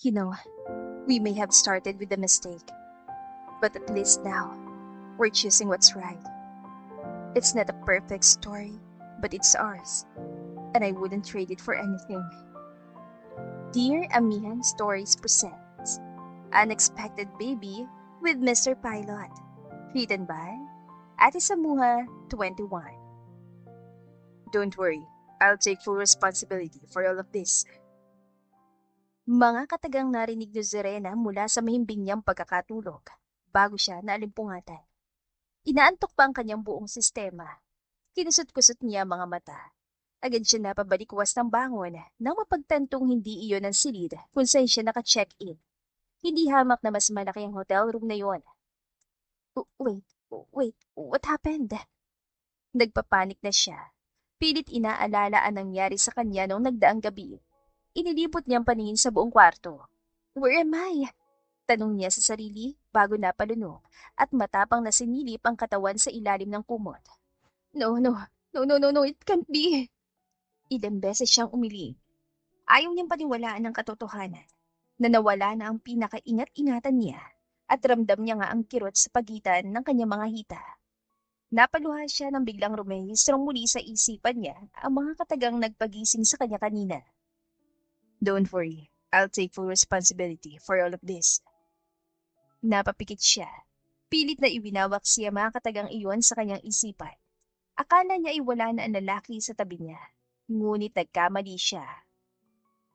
You know, we may have started with a mistake, but at least now, we're choosing what's right. It's not a perfect story, but it's ours, and I wouldn't trade it for anything. Dear Amihan Stories presents Unexpected Baby with Mr. Pilot, written by Ate Samuha, 21. Don't worry, I'll take full responsibility for all of this. Mga katagang narinig ni Zerena mula sa mahimbing niyang pagkakatulog bago siya naalimpungatan. Inaantok pa ang kanyang buong sistema. Kinusot-kusot niya ang mga mata. Agad siya napabalikwas ng bangon nang mapagtantong hindi iyon ang silid kung saan siya naka-check-in. Hindi hamak na mas malaki ang hotel room na yon. Wait, what happened? Nagpapanik na siya. Pilit inaalala ang nangyari sa kanya noong nagdaang gabi. Inilibot niyang paningin sa buong kwarto. Where am I? Tanong niya sa sarili bago napalunok at matapang na sinilip ang katawan sa ilalim ng kumot. No, it can't be. Ilang beses siyang umiling. Ayaw niyang paniwalaan ng katotohanan na nawala na ang pinakaingat-ingatan niya at ramdam niya nga ang kirot sa pagitan ng kanyang mga hita. Napaluha siya nang biglang rumehistrong muli sa isipan niya ang mga katagang nagpagising sa kanya kanina. Don't worry, I'll take full responsibility for all of this. Napapikit siya. Pilit na iwinawak siya mga katagang iyon sa kanyang isipan. Akala niya ay wala na ang lalaki sa tabi niya. Ngunit nagkamali siya.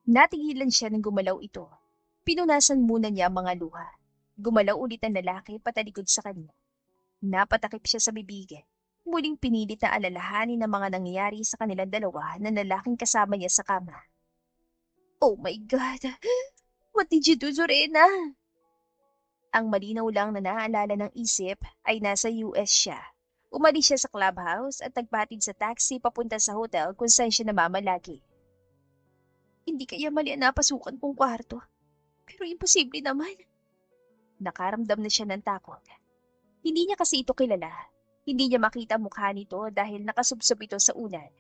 Natigilan siya nang gumalaw ito. Pinunasan muna niya ang mga luha. Gumalaw ulit ang lalaki patalikod sa kanya. Napatakip siya sa bibig. Muling pinilit na alalahanin ang mga nangyayari sa kanilang dalawa na lalaking kasama niya sa kama. Oh my God! What did you do, Zorena? Ang malinaw lang na naaalala ng isip ay nasa US siya. Umalis siya sa clubhouse at nagpatid sa taxi papunta sa hotel kung saan siya namamalagi. Hindi kaya mali ang napasukan kong kwarto. Pero imposible naman. Nakaramdam na siya ng takot. Hindi niya kasi ito kilala. Hindi niya makita mukha nito dahil nakasubsob ito sa unan.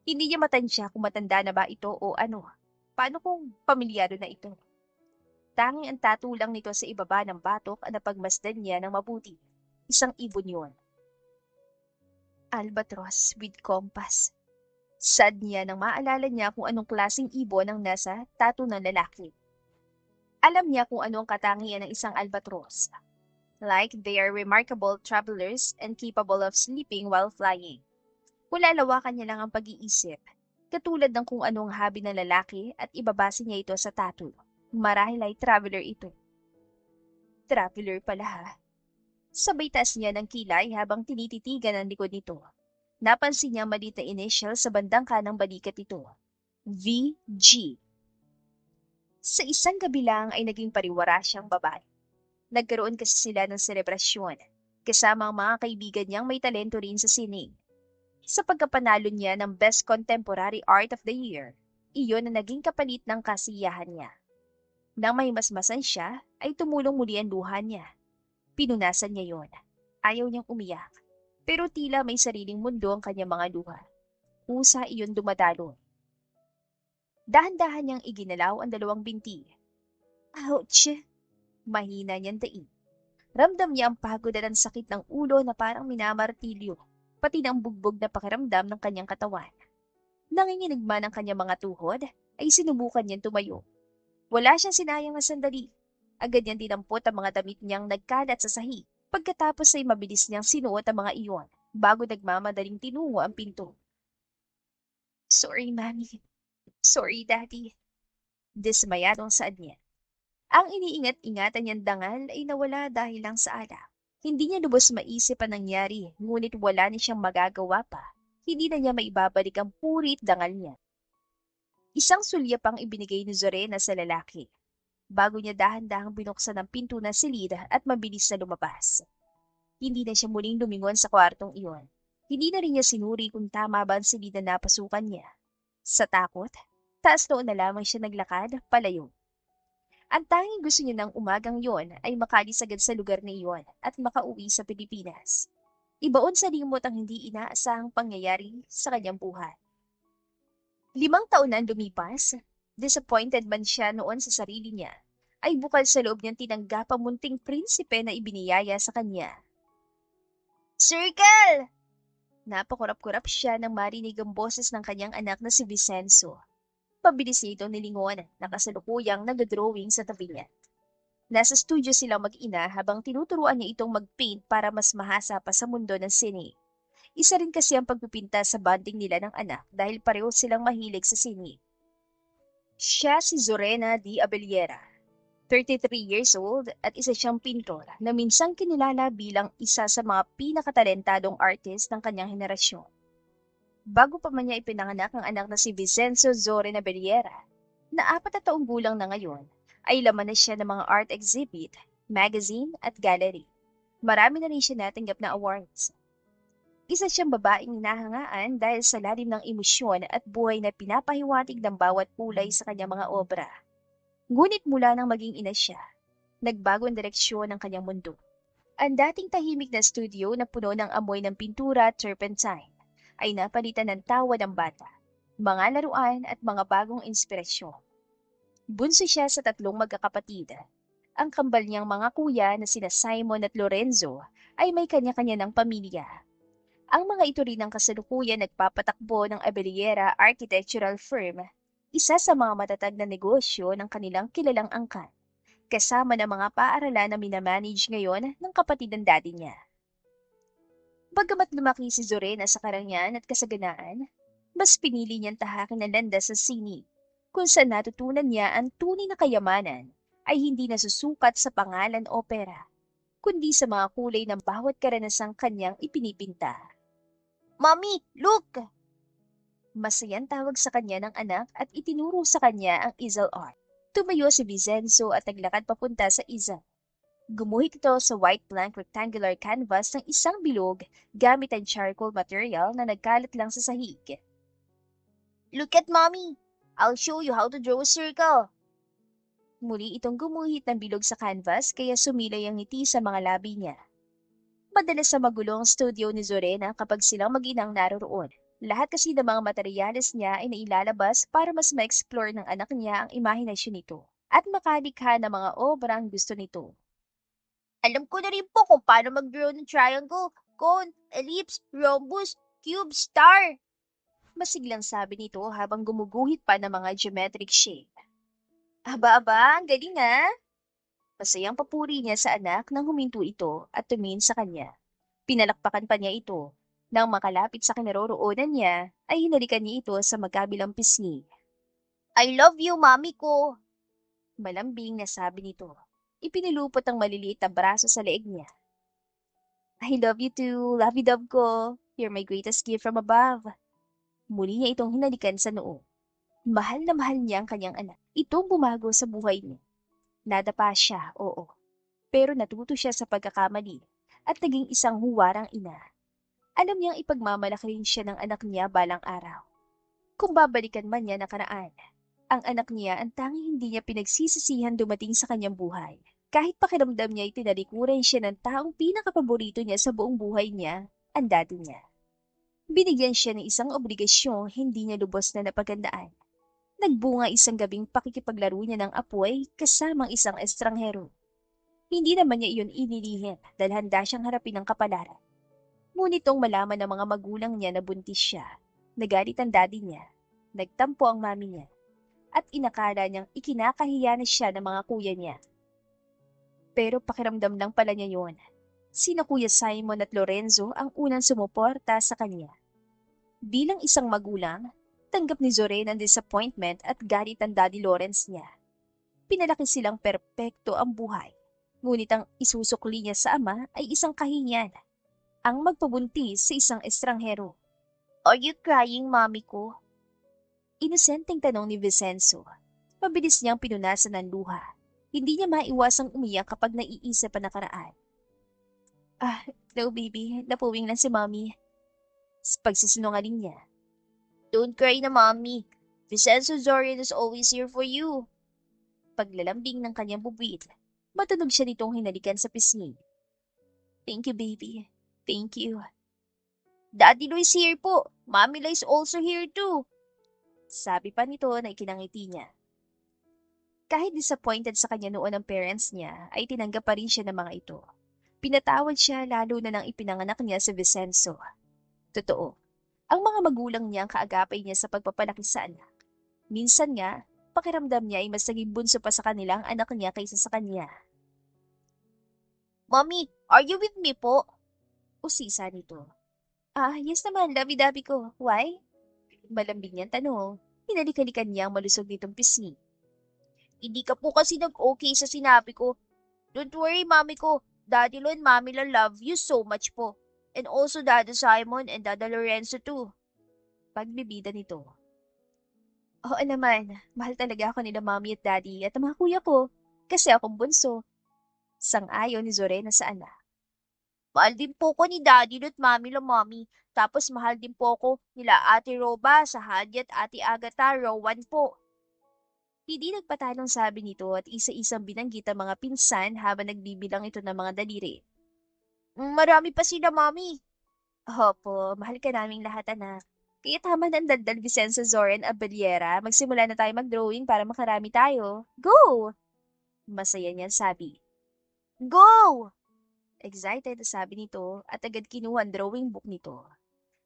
Hindi niya matansya kung matanda na ba ito o ano. Paano kung pamilyado na ito? Tanging ang tattoo lang nito sa ibaba ng batok ang napagmasdan niya ng mabuti. Isang ibon yun. Albatross with compass. Sad niya nang maalala niya kung anong klaseng ibon ang nasa tattoo ng lalaki. Alam niya kung ano ang katangian ng isang albatross. Like they are remarkable travelers and capable of sleeping while flying. Kulalawakan niya lang ang pag-iisip. Katulad ng kung anong habi ng lalaki at ibabase niya ito sa tattoo. Marahil ay traveler ito. Traveler pala ha. Sabay taas niya ng kilay habang tinititigan ang likod nito. Napansin niya maliit na initial sa bandang kanang balikat ito. VG. Sa isang gabi lang ay naging pariwara siyang babae. Nagkaroon kasi sila ng selebrasyon. Kasama ang mga kaibigan niyang may talento rin sa sining. Sa pagkapanalo niya ng Best Contemporary Art of the Year, iyon ang naging kapalit ng kasiyahan niya. Nang mahimasmasan siya, ay tumulong muli ang luha niya. Pinunasan niya yon. Ayaw niyang umiyak, pero tila may sariling mundo ang kanyang mga luha. Kusa iyon dumadalo. Dahan-dahan niyang iginalaw ang dalawang binti. Ouch! Mahina niyang daig. Ramdam niya ang pagod at ang sakit ng ulo na parang minamartilyo, pati ng bugbog na pakiramdam ng kanyang katawan. Nanginginig man ang kanyang mga tuhod, ay sinubukan niyang tumayo. Wala siyang sinayang na sandali. Agad niyang dinampot ang mga damit niyang nagkalat sa sahig. Pagkatapos ay mabilis niyang sinuot ang mga iyon, bago nagmamadaling tinungo ang pinto. Sorry, Mami. Sorry, Daddy. Dismayadong saad niya. Ang iniingat-ingatan niyang dangal ay nawala dahil lang sa alak. Hindi niya lubos maisip ang nangyari, ngunit wala na siyang magagawa pa. Hindi na niya maibabalik ang purit dangal niya. Isang sulya pang ibinigay ni Zorena sa lalaki. Bago niya dahan-dahang binuksan ang pinto na silid at mabilis na lumabas. Hindi na siya muling lumingon sa kwartong iyon. Hindi na rin niya sinuri kung tama ba ang silid na napasukan niya. Sa takot, taas noon na lamang siya naglakad, palayo. Ang tanging gusto niya ng umagang yon ay makalis agad sa lugar na iyon at makauwi sa Pilipinas. Ibaon sa limot ang hindi inaasahang pangyayari sa kanyang buhay. 5 taon na ang lumipas, Disappointed man siya noon sa sarili niya, ay bukal sa loob niyang tinanggap ang munting prinsipe na ibiniyaya sa kanya. Circle! Napakurap-kurap siya nang marinig ang boses ng kanyang anak na si Vicenzo. Pabilis niya itong nilingon na kasalukuyang nag-drawing sa tabi niya. Nasa studio silang mag-ina habang tinuturuan niya itong mag-paint para mas mahasa pa sa mundo ng sine. Isa rin kasi ang pagpipinta sa bonding nila ng anak dahil pareho silang mahilig sa sine. Siya si Zorena D. Abellera, 33 years old at isa siyang pintor na minsang kinilala bilang isa sa mga pinakatalentadong artist ng kanyang henerasyon. Bago pa man niya ipinanganak ang anak na si Vicenzo Zorena Abellera, na 4 na taong gulang na ngayon, ay laman na siya ng mga art exhibit, magazine at gallery. Marami na rin siya natanggap na awards. Isa siyang babaeng hinahangaan dahil sa lalim ng emosyon at buhay na pinapahiwatig ng bawat kulay sa kanyang mga obra. Ngunit mula nang maging ina siya, nagbago ang direksyon ng kanyang mundo. Ang dating tahimik na studio na puno ng amoy ng pintura at turpentine ay napalitan ng tawa ng bata, mga laruan at mga bagong inspirasyon. Bunso siya sa 3 magkakapatid. Ang kambal niyang mga kuya na sina Simon at Lorenzo ay may kanya-kanya ng pamilya. Ang mga ito rin ang kasalukuyan nagpapatakbo ng Abellera Architectural Firm, isa sa mga matatag na negosyo ng kanilang kilalang angkan, kasama ng mga paaralan na minamanage ngayon ng kapatid ng daddy niya. Bagamat lumaki si Zorena sa karangyaan at kasaganaan, mas pinili niyang tahakin ang landas sa sini, kung saan natutunan niya ang tunay na kayamanan ay hindi nasusukat sa pangalan o pera, kundi sa mga kulay ng bawat karanasang kanyang ipinipinta. Mommy, look! Masayang tawag sa kanya ng anak at itinuro sa kanya ang easel art. Tumayo si Vicenzo at naglakad papunta sa easel. Gumuhit ito sa white blank rectangular canvas ng isang bilog gamit ang charcoal material na nagkalat lang sa sahig. Look at mommy! I'll show you how to draw a circle. Muli itong gumuhit ng bilog sa canvas kaya sumilay ang ngiti sa mga labi niya. Madalas sa magulong studio ni Zorena kapag silang mag-inang naroroon. Lahat kasi ng mga materyales niya ay nailalabas para mas ma-explore ng anak niya ang imahinasyon nito at makalikha ng mga obrang gusto nito. Alam ko na rin po kung paano mag-draw ng triangle, cone, ellipse, rhombus, cube, star. Masiglang sabi nito habang gumuguhit pa ng mga geometric shape. Aba, ang galing ah! Masayang papuri niya sa anak nang huminto ito at tumingin sa kanya. Pinalakpakan pa niya ito. Nang makalapit sa kinaroroonan niya, ay hinalikan niya ito sa magkabilang pisngi. I love you, mami ko! Malambing na sabi nito. Ipinilupot ang maliliit na braso sa leeg niya. I love you too, lovey-dove ko. You're my greatest gift from above. Muli niya itong hinalikan sa noo. Mahal na mahal niya ang kanyang anak. Itong bumago sa buhay niya. Nadapa siya, oo. Pero natuto siya sa pagkakamali at naging isang huwarang ina. Alam niyang ipagmamalaki rin siya ng anak niya balang araw. Kung babalikan man niya nakaraan, ang anak niya ang tanging hindi niya pinagsisisihan dumating sa kanyang buhay. Kahit pakiramdam niya itinalikuran siya ng taong pinakapaborito niya sa buong buhay niya, ang daddy niya. Binigyan siya ng isang obligasyong hindi niya lubos na napagandaan. Nagbunga isang gabing pakikipaglaro niya ng apoy kasamang isang estranghero. Hindi naman niya iyon inilihin dahil handa siyang harapin ang kapalaran. Ngunit nung malaman ng mga magulang niya na buntis siya, nagalit ang daddy niya, nagtampo ang mami niya, at inakala niyang ikinakahiya na siya ng mga kuya niya. Pero pakiramdam lang pala niya yon. Sina Kuya Simon at Lorenzo ang unang sumuporta sa kanya. Bilang isang magulang, tanggap ni Zorena ang disappointment at galit ang Daddy Lawrence niya. Pinalaki silang perpekto ang buhay, ngunit ang isusukli niya sa ama ay isang kahinyan, ang magpabuntis sa isang estranghero. Are you crying, mami ko? Inosenteng tanong ni Vicenzo. Mabilis niyang pinunasan ng luha. Hindi niya maiwasang umiyak kapag naiisip ang nakaraan. No baby, napuwing lang si mami. Pagsisinungaling niya. Don't cry na mami. Vicenzo Zorian is always here for you. Paglalambing ng kanyang bubwit, matunog siya nitong hinalikan sa pisngi. Thank you baby. Thank you. Daddy Lo is here po. Mami Lo is also here too. Sabi pa nito na ikinangiti niya. Kahit disappointed sa kanya noon ang parents niya, ay tinanggap pa rin siya ng mga ito. Pinatawad siya lalo na nang ipinanganak niya si Vicenzo. Totoo, ang mga magulang niya ang kaagapay niya sa pagpapalaki sa anak. Minsan nga, pakiramdam niya ay mas naging bunso pa sa kanilang anak niya kaysa sa kanya. Mommy, are you with me po? Usisa nito. Ah, yes naman, labi-dabi ko. Why? Malambing niyang tanong. Hinalik-halikan niya ang malusog nitong pisngi. Hindi ka po kasi nag-okay sa sinabi ko. Don't worry, mami ko. Daddy Lo and Mami Lo love you so much po. And also Dada Simon and Dada Lorenzo too. Pagbibida nito. Oo naman, mahal talaga ako nila Mami at Daddy at ang mga kuya ko. Kasi akong bunso. Sang-ayon ni Zorena sa anak. Mahal din po ko ni Daddy Lo at Mami Lo, Mami. Tapos mahal din po ko nila Ate Roba, Sahadi at Ate Agatha, Rowan po. Hindi nagpatanong sabi nito at isa-isang binanggit ang mga pinsan habang nagbibilang ito ng mga daliri. Marami pa sila, Mami. Opo, mahal ka naming lahat, anak. Kaya tama na ang daldal Vicenzo Zoren Abellera. Magsimula na tayo mag-drawing para makarami tayo. Go! Masaya niyan sabi. Go! Excited sabi nito at agad kinuha ang drawing book nito.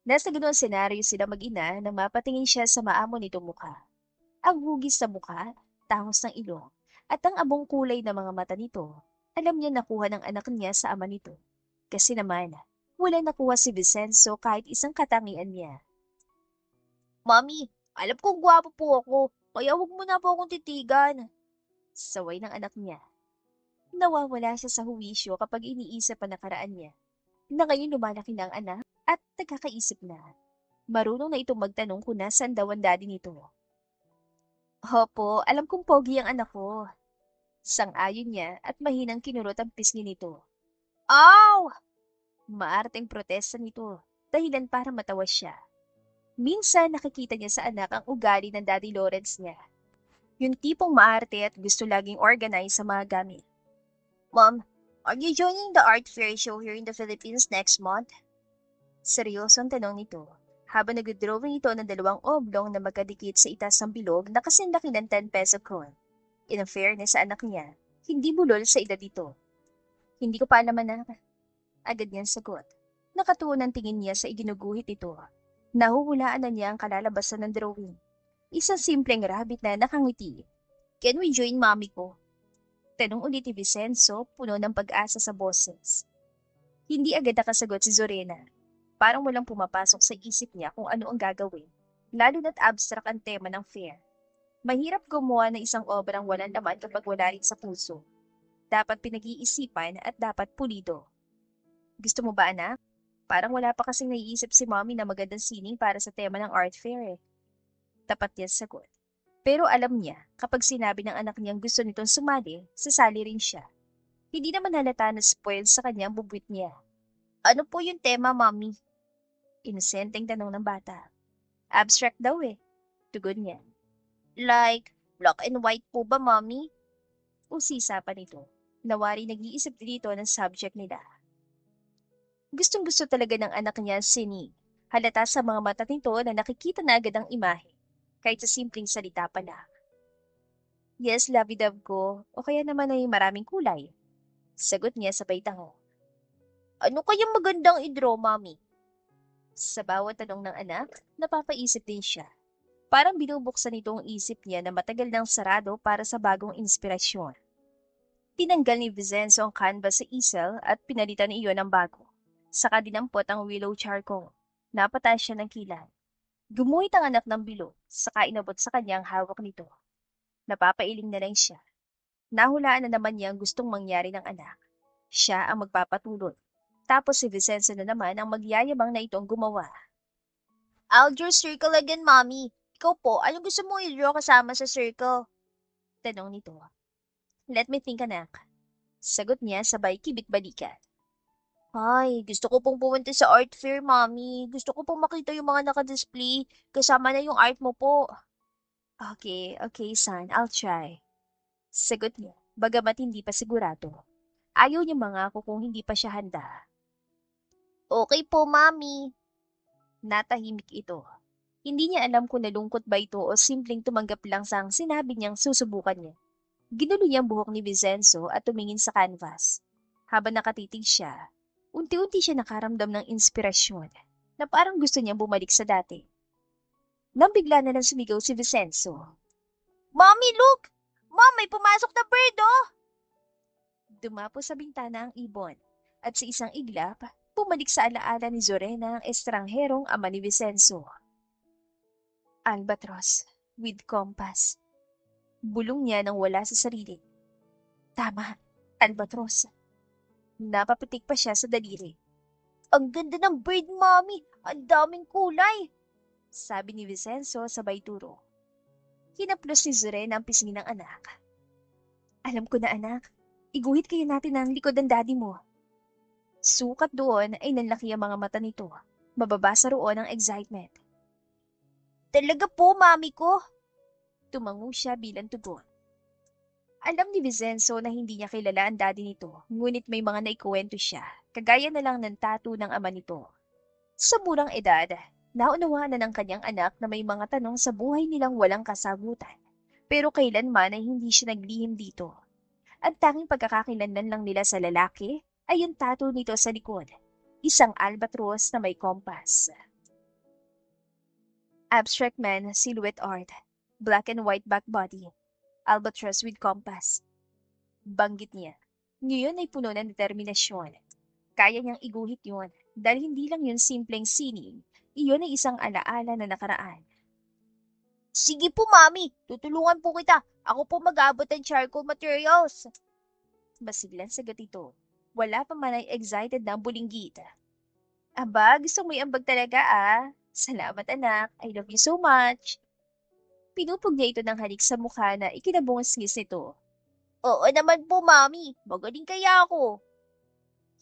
Nasa ganoong senaryo sila mag-ina nang mapatingin siya sa maamo nitong mukha. Ang hugis sa mukha, tangos ng ilong, at ang abong kulay ng mga mata nito. Alam niya nakuha ng anak niya sa ama nito. Kasi naman, wala nakuha si Vicenzo kahit isang katangian niya. Mami, alam kong gwapo po ako, kaya huwag mo na po akong titigan. Saway ng anak niya. Nawawala siya sa huwisyo kapag iniisip ang nakaraan niya. Na ngayon lumalaki na ang anak at nagkakaisip na. Marunong na itong magtanong kung nasaan daw ang daddy nito. Opo, alam kong pogi ang anak ko. Sang-ayon niya at mahinang kinurot ang pisngi nito. Aw! Maarteng protesta nito, dahilan para matawa siya. Minsan nakikita niya sa anak ang ugali ng Daddy Lawrence niya. Yung tipong maarte at gusto laging organize sa mga gamit. Mom, are you joining the art fair show here in the Philippines next month? Seryosong tanong nito, habang nag-drawing ito ng dalawang oblong na magkadikit sa itas ng bilog na kasindaki ng 10 peso coin. In fairness sa anak niya, hindi bulol sa edad ito. Hindi ko pa alam na. Agad niyang sagot. Nakatuon ang tingin niya sa iginuguhit ito. Nahuhulaan na niya ang kalalabasan ng drawing. Isang simpleng rabbit na nakangiti. Can we join mami ko? Tanong ulit ni Vicenzo, puno ng pag-asa sa boses. Hindi agad nakasagot si Zorena. Parang walang pumapasok sa isip niya kung ano ang gagawin, lalo na't abstract ang tema ng fair. Mahirap gumawa ng isang obrang walang laman kapag wala rin sa puso. Dapat pinag-iisipan at dapat pulido. Gusto mo ba, anak? Parang wala pa kasing naiisip si mommy na magandang sining para sa tema ng art fair eh. Tapat niya sagot. Pero alam niya, kapag sinabi ng anak niyang gusto nitong sumali, sasali rin siya. Hindi naman halata na spoiled sa kanyang bubwit niya. Ano po yung tema, mommy? Inosenteng tanong ng bata. Abstract daw eh. Tugon niya. Like, black and white po ba, mommy? Usisa pa nito. Nawari nag-iisip dito ng subject nila. Gustong-gusto talaga ng anak niya sining. Halata sa mga mata nito na nakikita na agad ang imahe, kahit sa simpleng salita pa lang. Yes, lovey-dove ko, o kaya naman ay maraming kulay. Sagot niya sabay tango. Ano kayang magandang i-draw, mami? Sa bawat tanong ng anak, napapaisip din siya. Parang binubuksan nito ang isip niya na matagal nang sarado para sa bagong inspirasyon. Tinanggal ni Vicenzo ang canvas sa easel at pinalitan iyon ng bago. Saka dinampot ang willow charcoal. Napataas siya ng kilay. Gumuhit ang anak ng bilog, saka inabot sa kanya ang hawak nito. Napapailing na lang siya. Nahulaan na naman niya ang gustong mangyari ng anak. Siya ang magpapatulot. Tapos si Vicenzo na naman ang magyayabang na itong gumawa. I'll draw circle again, mommy. Ikaw po, anong gusto mong i-draw kasama sa circle? Tanong nito. Let me think, anak. Sagot niya sabay kibit-balikan. Ay, gusto ko pong pumunta sa art fair, Mommy. Gusto ko pong makita yung mga nakadisplay. Kasama na yung art mo po. Okay, son. I'll try. Sagot niya, bagamat hindi pa sigurado. Ayaw niya mangako kung hindi pa siya handa. Okay po, Mommy. Natahimik ito. Hindi niya alam kung nalungkot ba ito o simpleng tumanggap lang sa sinabi niyang susubukan niya. Ginulo niya ang buhok ni Vincenzo at tumingin sa canvas. Habang nakatitig siya, unti-unti siya nakaramdam ng inspirasyon na parang gusto niyang bumalik sa dati. Nang bigla na lang sumigaw si Vincenzo. Mommy, look! Mom, may pumasok na bird, oh! Dumapo sa bintana ang ibon at sa isang iglap, bumalik sa alaala ni Zorena ang estrangherong ama ni Vincenzo. Albatros, with compass. Bulong niya nang wala sa sarili. Tama, albatros. Napapitik pa siya sa daliri. Ang ganda ng bird, mommy! Ang daming kulay! Sabi ni Vincenzo sabay turo. Hinaplos ni Zorena ang pisngi ng anak. Alam ko na anak, iguhit kayo natin ng likod ng daddy mo. Sukat doon ay nanlaki ang mga mata nito. Mababasa roon ang excitement. Talaga po, mami ko! Tumango siya bilang tugon. Alam ni Vincenzo na hindi niya kilala ang daddy nito, ngunit may mga naikuwento siya, kagaya na lang ng tattoo ng ama nito. Sa murang edad, naunawaan na ng kanyang anak na may mga tanong sa buhay nilang walang kasagutan, pero kailanman ay hindi siya naglihim dito. Ang tanging pagkakakilanlan lang nila sa lalaki ay yung tattoo nito sa likod, isang albatros na may kompas. Abstract man, silhouette art, black and white back body, albatross with compass. Banggit niya. Ngayon ay puno ng determinasyon. Kaya niyang iguhit yun dahil hindi lang yun simpleng sining, iyon ay isang alaala na nakaraan. Sige po, mami. Tutulungan po kita. Ako po mag-aabot ng charcoal materials. Masiglang sagot ito. Wala pa man ay excited na ang bulinggit. Aba, gusto mo iambag talaga ah. Salamat anak. I love you so much. Pinupog niya ito ng halik sa mukha na ikinabungis-ngis nito. Oo naman po, mami. Magaling kaya ako.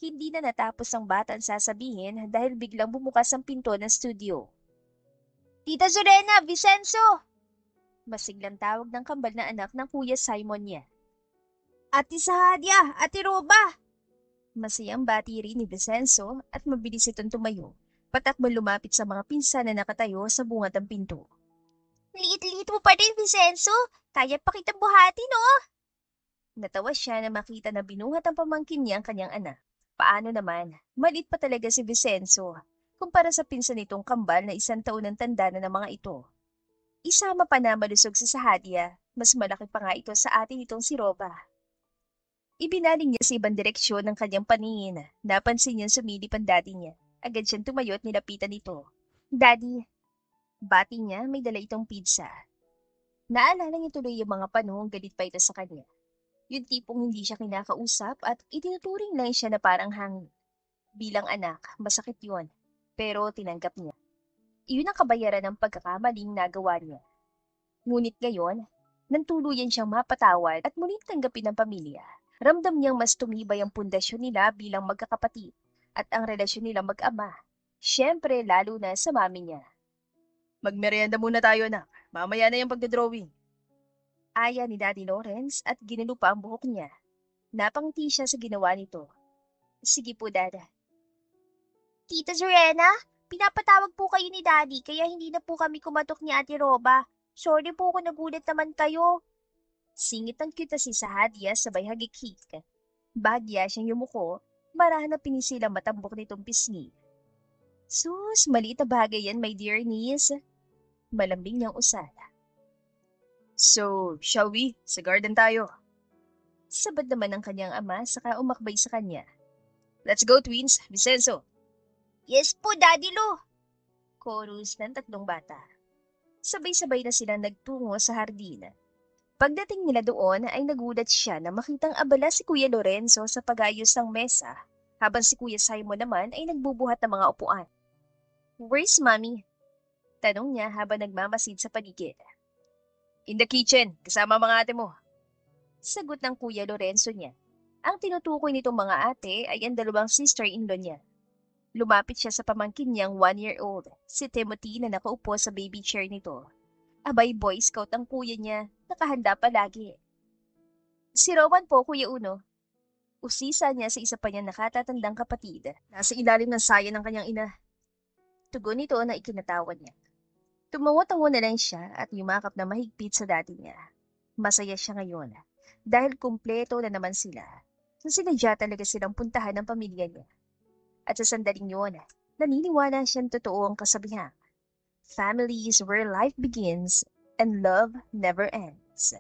Hindi na natapos ang bata ang sasabihin dahil biglang bumukas ang pinto ng studio. Tita Zorena, Vincenzo! Masiglang tawag ng kambal na anak ng Kuya Simon niya. Ate Sahadia, Ate Roba! Masayang batiri ni Vincenzo at mabilis itong tumayo, patakbo lumapit sa mga pinsan na nakatayo sa bungad ng pinto. Liit-liit mo pa din, Vincenzo. Kaya pa kitang buhati, no? Natawa siya na makita na binuhat ang pamangkin niya ang kanyang anak. Paano naman, maliit pa talaga si Vincenzo kumpara sa pinsan nitong kambal na 1 taon ng tanda na ng mga ito. Isama pa na malusog si Sahadia, mas malaki pa nga ito sa atin itong si Roba. Ibinaling niya sa ibang direksyon ng kanyang paningin. Napansin niyang sumilip ang daddy niya. Agad siyang tumayo at nilapitan ito. Daddy, bati niya may dala itong pizza. Naalala niya tuloy yung mga panahong galit pa ito sa kanya. Yung tipong hindi siya kinakausap at itinuturing lang siya na parang hangin. Bilang anak, masakit yun. Pero tinanggap niya. Iyon ang kabayaran ng pagkakamaling nagawa niya. Ngunit ngayon, nang tuluyan siyang mapatawad at muling tanggapin ng pamilya, ramdam niyang mas tumibay ang pundasyon nila bilang magkakapatid at ang relasyon nilang mag-ama. Siyempre, lalo na sa mami niya. Magmerienda muna tayo na. Mamaya na yung pagdodrawing. Aya ni Daddy Lawrence at ginalo pa ang buhok niya. Napangiti siya sa ginawa nito. Sige po, Dada. Tita Zorena, pinapatawag po kayo ni Daddy kaya hindi na po kami kumatok ni Ate Roba. Sorry po kung nagulat naman kayo. Singit ang cute si Sahadia sabay hagik-hik. Bagya siyang yumuko, marahan na pinisilang matambok nitong pisngi. Sus, maliit na bagay yan, my dear niece. Malambing niyang usala. So, shall we? Sa garden tayo. Sabad naman ng kanyang ama saka umakbay sa kanya. Let's go, twins. Vincenzo. Yes po, Daddy Lo. Chorus ng 3 bata. Sabay-sabay na silang nagtungo sa hardin. Pagdating nila doon ay nagulat siya na makitang abala si Kuya Lorenzo sa pag-ayos ng mesa, habang si Kuya Simon naman ay nagbubuhat ng mga upuan. Where's Mommy? Tanong niya habang nagmamasid sa paligid. In the kitchen, kasama mga ate mo. Sagot ng Kuya Lorenzo niya. Ang tinutukoy nitong mga ate ay ang 2 sister-in-law niya. Lumapit siya sa pamangkin niyang 1-year-old, si Timothy na nakaupo sa baby chair nito. Abay Boy Scout ang kuya niya, nakahanda palagi. Si Rowan po, Kuya Uno. Usisa niya sa isa pa niyang nakatatandang kapatid. Nasa ilalim ng saya ng kanyang ina. Tugon nito na ikinatawad niya. Tumango-tango na lang siya at yumakap na mahigpit sa daddy niya. Masaya siya ngayon dahil kumpleto na naman sila. So sinadya talaga silang puntahan ng pamilya niya. At sa sandaling yun, naniniwala siyang totoo ang kasabihan. Family is where life begins and love never ends.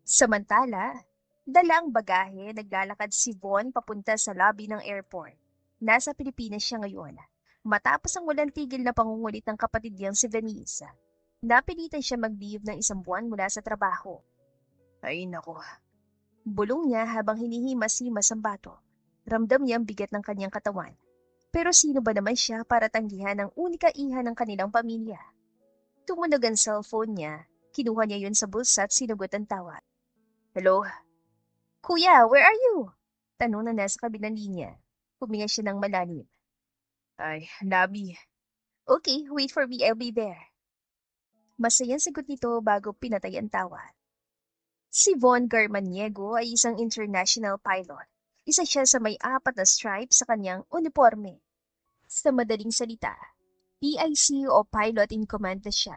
Samantala, dala ang bagahe, naglalakad si Von papunta sa lobby ng airport. Nasa Pilipinas siya ngayon. Matapos ang walang tigil na pangungulit ng kapatid niyang si Venice, napilitan siya mag-leave ng 1 buwan mula sa trabaho. Ay nako. Bulong niya habang hinihimas-himas ang bato. Ramdam niya ang bigat ng kanyang katawan. Pero sino ba naman siya para tanggihan ang unika iha ng kanilang pamilya? Tumunog ang cellphone niya, kinuha niya yun sa bulsa at sinugot ang tawag. Hello? Kuya, where are you? Tanong na nasa kabilang linya. Huminga siya ng malalim. Ay, lobby. Okay, wait for me, I'll be there. Masayang sagot nito bago pinatay ang tawag. Si Von Garmaniego ay isang international pilot. Isa siya sa may 4 na stripes sa kanyang uniforme. Sa madaling salita, PIC o Pilot in Command na siya.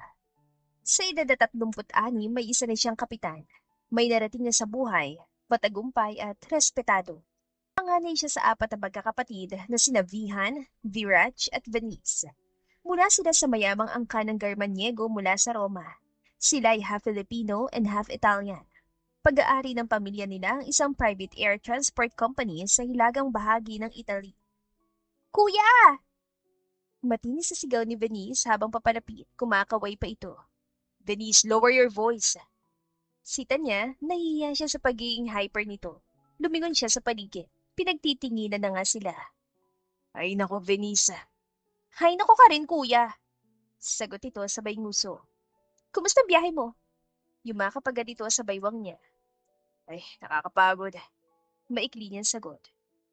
Sa edad na 36, may isa na siyang kapitan. May narating na sa buhay, matagumpay at respetado. Panganay siya sa 4 na magkakapatid na sina Vihan, Viraj at Venice. Mula sila sa mayamang angkan ng Garmaniego mula sa Roma. Sila ay half Filipino and half Italian. Pag-aari ng pamilya nila ang isang private air transport company sa hilagang bahagi ng Italy. Kuya! Matinis sa sigaw ni Venice habang papalapit, kumakaway pa ito. Venice, lower your voice. Sita niya, nahihiya siya sa pagiging hyper nito. Lumingon siya sa paligid. Pinagtitinginan na nga sila. Ay nako, Venice. Hay nako ka rin, kuya. Sagot ito sabay nguso. Kumusta biyahe mo? Yumakap agad ito sa baywang niya. Ay, nakakapagod. Maikli niyang sagot.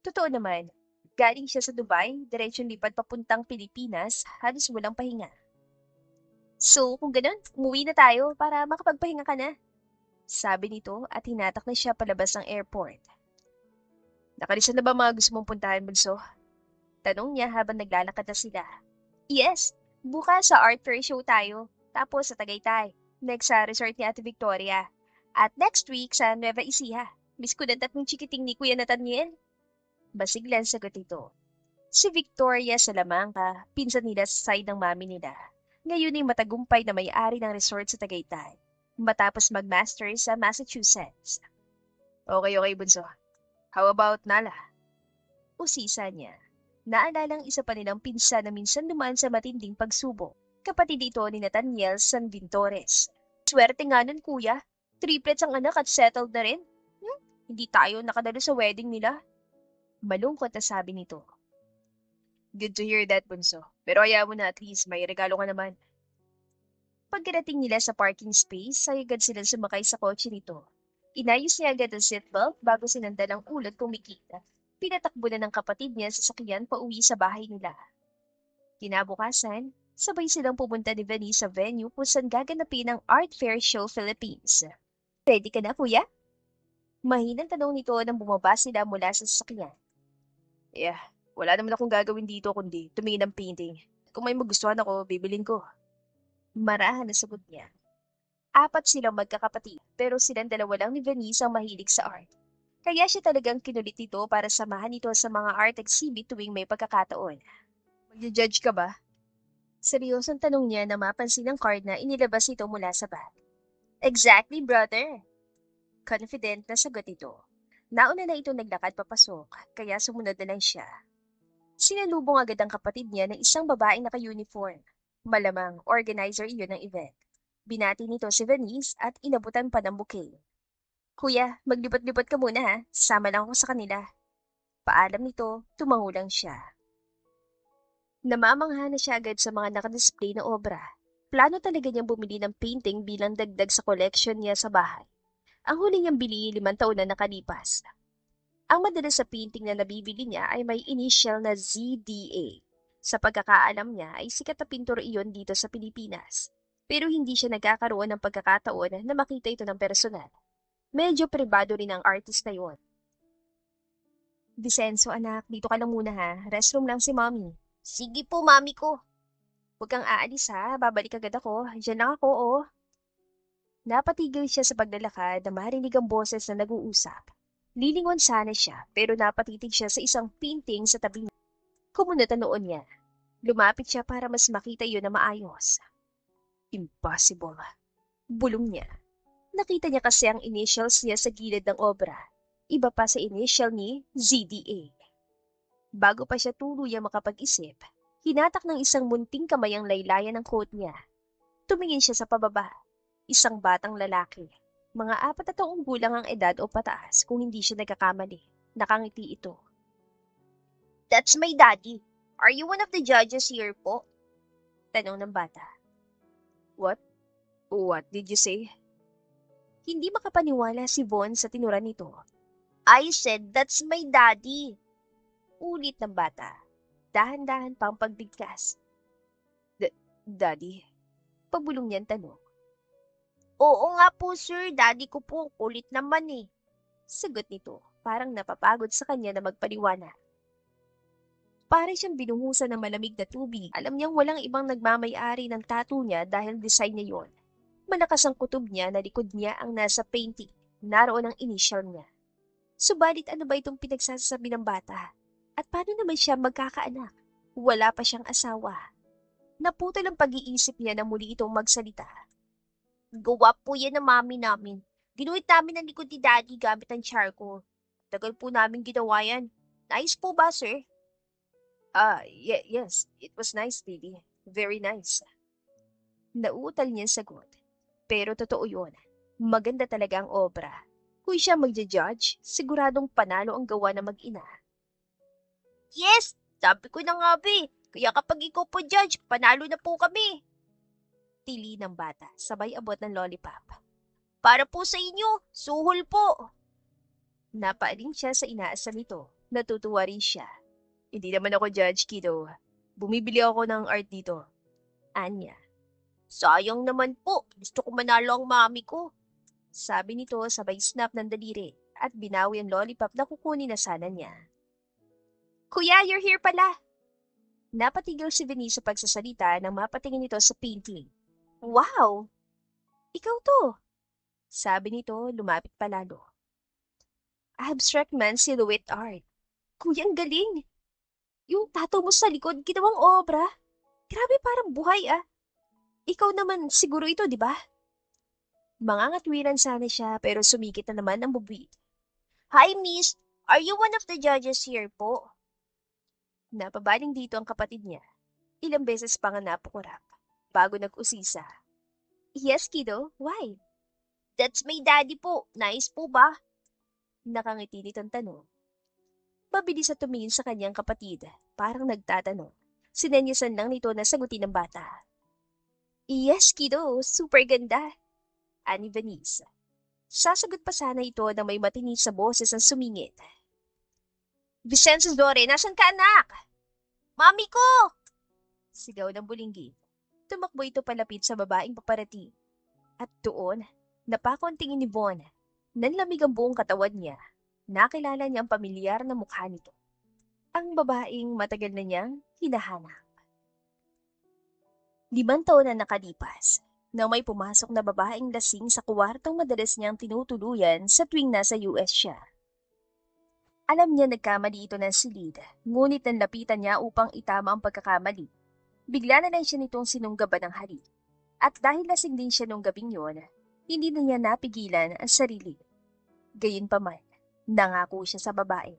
Totoo naman, galing siya sa Dubai, diretsong lipad papuntang Pilipinas, halos walang pahinga. So, kung ganun, umuwi na tayo para makapagpahinga ka na. Sabi nito at hinatak na siya palabas ng airport. Nakalisan na ba mga gusto mong puntahan, bunso? Tanong niya habang naglalakad na sila. Yes, bukas sa art fair show tayo, tapos sa Tagaytay, next sa resort ni Ate Victoria. At next week sa Nueva Ecija. Miss ko ng 3 chikiting ni Kuya Nathaniel. Basiglan sagot ito. Si Victoria Salamanca, pinsan nila sa side ng mami nila. Ngayon ay matagumpay na may-ari ng resort sa Tagaytay. Matapos mag-masters sa Massachusetts. Okay, bunso. How about Nala? Usisa niya. Naalalang isa pa nilang pinsan na minsan dumaan sa matinding pagsubok. Kapatid ito ni Nathaniel Sanvintores. Swerte nga nun, kuya. Triplets ang anak at settled na rin. Hindi tayo nakadalo sa wedding nila. Malungkot na sabi nito. Good to hear that, bunso. Pero ayaw mo na at least may regalo ka naman. Pagkarating nila sa parking space, ay agad silang sumakay sa kotse nito. Inayos niya agad ang seatbelt bago sinandal ang ulat kumikita. Pinatakbo na ng kapatid niya sa sakyan pauwi sa bahay nila. Kinabukasan, sabay silang pumunta ni Venice sa venue kung saan gaganapin ang Art Fair Show Philippines. Ready ka na, kuya? Mahinang tanong nito nang bumaba sila mula sa sasakyan. Yeah, wala naman akong gagawin dito kundi tumingin ng painting. Kung may magustuhan ako, bibilin ko. Marahan na sagot niya. 4 silang magkakapatid, pero silang dalawa lang ni Venice ang mahilig sa art. Kaya siya talagang kinulit ito para samahan ito sa mga art exhibit tuwing may pagkakataon. Mag-judge ka ba? Seryosong tanong niya na mapansin ang card na inilabas ito mula sa bag. Exactly, brother. Confident na sagot ito. Nauna na ito naglakad papasok, kaya sumunod na lang siya. Sinalubong agad ang kapatid niya ng isang babaeng naka-uniform. Malamang organizer iyon ng event. Binati nito si Venice at inabutan pa ng bouquet. Kuya, maglibot-libot ka muna ha. Sasama lang ako sa kanila. Paalam nito, tumango lang siya. Namamangha na siya agad sa mga nakadisplay na obra. Plano talaga niyang bumili ng painting bilang dagdag sa collection niya sa bahay. Ang huli niyang bili 5 taon na nakalipas. Ang madalas sa painting na nabibili niya ay may initial na ZDA. Sa pagkakaalam niya ay sikat na pintor iyon dito sa Pilipinas. Pero hindi siya nagkakaroon ng pagkakataon na makita ito ng personal. Medyo pribado rin ang artist na yun. Vicenzo anak, dito ka lang muna ha. Restroom lang si mommy. Sige po, mami ko. Huwag kang aalis ha, babalik agad ako. Diyan lang ako oh. Napatigil siya sa paglalakad na marinig ang boses na nag-uusap. Lilingon sana siya pero napatitig siya sa isang painting sa tabi niya. Kumunot ang noon niya. Lumapit siya para mas makita iyon na maayos. Impossible. Bulong niya. Nakita niya kasi ang initials niya sa gilid ng obra. Iba pa sa initial ni ZDA. Bago pa siya tuluyang makapag-isip, hinatak ng isang munting kamay ang laylayan ng coat niya. Tumingin siya sa pababa. Isang batang lalaki. Mga 4 na taong gulang ang edad o pataas kung hindi siya nagkakamali. Nakangiti ito. That's my daddy. Are you one of the judges here po? Tanong ng bata. What? What did you say? Hindi makapaniwala si Von sa tinuran nito. I said, that's my daddy. Ulit ng bata. Dahan-dahan pang pagbigkas. Daddy? Pabulong niyang tanong. Oo nga po sir, daddy ko po, kulit naman eh. Sagot nito, parang napapagod sa kanya na magpaliwanag. Pare siyang binuhusan ng malamig na tubig. Alam niyang walang ibang nagmamay-ari ng tattoo niya dahil design niya yon. Malakas ang kutob niya na likod niya ang nasa painting. Naroon ang initial niya. Subalit ano ba itong pinagsasabi ng bata? At paano naman siya magkakaanak? Wala pa siyang asawa. Naputol ang pag-iisip niya na muli itong magsalita. Gawa po yan ng mami namin. Ginuhit namin ang likod ni daddy gamit ang charcoal. Tagal po namin ginawa yan. Nice po ba, sir? Yes. It was nice, baby. Very nice. Nauutal niya sagot. Pero totoo yun. Maganda talaga ang obra. Kung siya magja-judge, siguradong panalo ang gawa ng mag-ina. Yes! Sabi ko na nga, be. Kaya kapag ikaw po judge, panalo na po kami. Tili ng bata, sabay abot ng lollipop. Para po sa inyo, suhol po. Napaaling siya sa inaasam nito. Natutuwa rin siya. Hindi naman ako judge, kiddo. Bumibili ako ng art dito. Anya. Sayang naman po. Gusto ko manalo ang mami ko. Sabi nito sabay snap ng daliri at binawi ang lollipop na kukunin na sana niya. Kuya, you're here pala. Napatigil si Vinny sa pagsasalita nang mapatingin nito sa painting. Wow! Ikaw to! Sabi nito, lumapit palalo. Abstract man silhouette art. Kuya, ang galing! Yung tattoo mo sa likod, ginawang obra. Grabe, parang buhay ah. Ikaw naman siguro ito, di ba? Mangangatwiran sana siya pero sumikit na naman ang bubwi. Hi, miss. Are you one of the judges here po? Napabaling dito ang kapatid niya. Ilang beses pa nga napukurap. Bago nag-usisa. Yes, kiddo. Why? That's my daddy po. Nice po ba? Nakangiti nitong tanong. Mabilis sa tumingin sa kanyang kapatid. Parang nagtatanong. Sinenyasan lang nito na sagutin ng bata. Yes, kiddo. Super ganda. Ani Venice. Sasagot pa sana ito na may matinis sa boses ang sumingit. Vicenzo Dore, nasan ka anak? Mami ko! Sigaw ng bulinggit. Tumakbo ito palapit sa babaeng paparating. At doon, napakontingin ni Von. Nanlamig ang buong katawan niya. Nakilala niya ang pamilyar na mukha nito. Ang babaeng matagal na niyang hinahanap. 5 taon na nakalipas, na may pumasok na babaeng lasing sa kwartong madalas niyang tinutuluyan sa tuwing nasa US siya. Alam niya nagkamali ito ng silid, ngunit nanlapitan niya upang itama ang pagkakamali. Bigla na lang siya nitong sinunggaban ng halik. At dahil lasing din siya nung gabing yon, hindi na niya napigilan ang sarili. Gayunpaman, nangako siya sa babae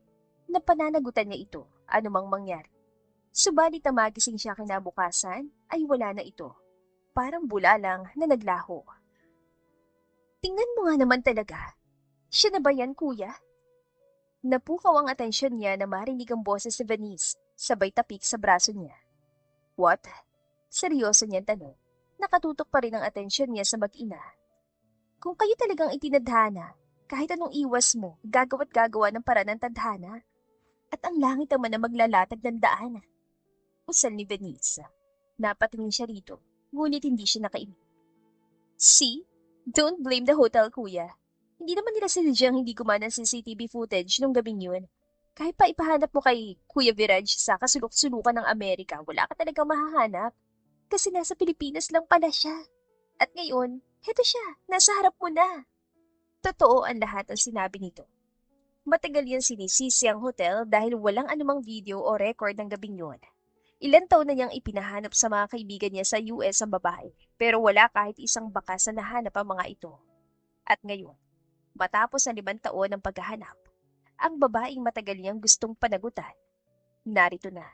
na pananagutan niya ito anumang mangyari. Subalit na magising siya kinabukasan ay wala na ito. Parang bula lang na naglaho. Tingnan mo nga naman talaga. Siya na ba yan, kuya? Napukaw ang atensyon niya na marinig ang boses ni Venice, sabay tapik sa braso niya. What? Seryoso niyang tanong. Nakatutok pa rin ang atensyon niya sa mag-ina. Kung kayo talagang itinadhana, kahit anong iwas mo, gagawa't gagawa ng paraan ng tadhana. At ang langit naman na maglalatag ng daan. Usal ni Venice. Napatingin siya rito, ngunit hindi siya nakaimik. See? Don't blame the hotel, kuya. Hindi naman nila sinadyang hindi gumana ng CCTV footage nung gabing yun. Kahit pa ipahanap mo kay Kuya Viraj sa kasulok-sulukan ng Amerika, wala ka talagang mahahanap. Kasi nasa Pilipinas lang pala siya. At ngayon, Heto siya, nasa harap mo na. Totoo ang lahat ng sinabi nito. Matagal yan sinisisi ang hotel dahil walang anumang video o record ng gabing yun. Ilan taon na niyang ipinahanap sa mga kaibigan niya sa US ang babae, pero wala kahit isang bakas na nahanap ang mga ito. At ngayon, matapos na 5 taon ng paghahanap, ang babaeng matagal niyang gustong panagutan, narito na.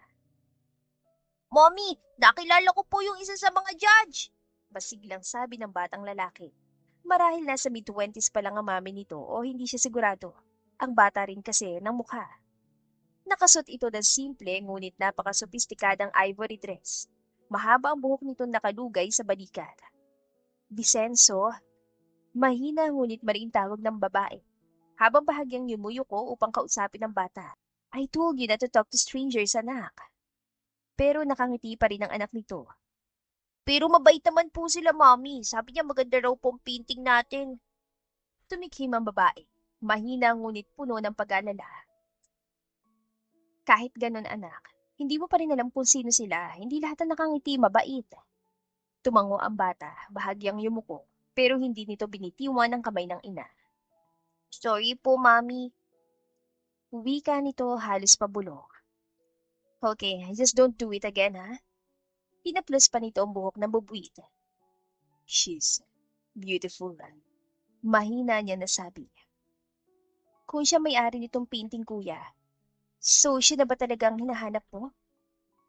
Mommy, nakilala ko po yung isa sa mga judge! Basiglang sabi ng batang lalaki. Marahil nasa mid-20s pa lang ang mami nito o hindi siya sigurado. Ang bata rin kasi ng mukha. Nakasuot ito ng simple ngunit napaka-sopistikadang ivory dress. Mahaba ang buhok nito nakalugay sa balikat. Vicenzo, mahina ngunit maring tawag ng babae. Habang bahagyang yumuyuko upang kausapin ng bata. I told you not to talk to strangers, anak. Pero nakangiti pa rin ang anak nito. Pero mabait naman po sila, Mami. Sabi niya maganda raw pong painting natin. Tumikhim ang babae. Mahina ngunit puno ng pag-alala. Kahit ganun, anak, hindi mo pa rin alam kung sino sila. Hindi lahat ng nakangiti mabait. Tumango ang bata, bahagyang yumuko, pero hindi nito binitiwan ang kamay ng ina. Sorry po, Mami. Wika nito halos pabulong. Okay, just don't do it again, ha? Pinaplos pa nito ang buhok ng bubuit. She's beautiful. Mahina niya nasabi. Kung siya may-ari nitong painting, kuya, so siya na ba talagang hinahanap mo?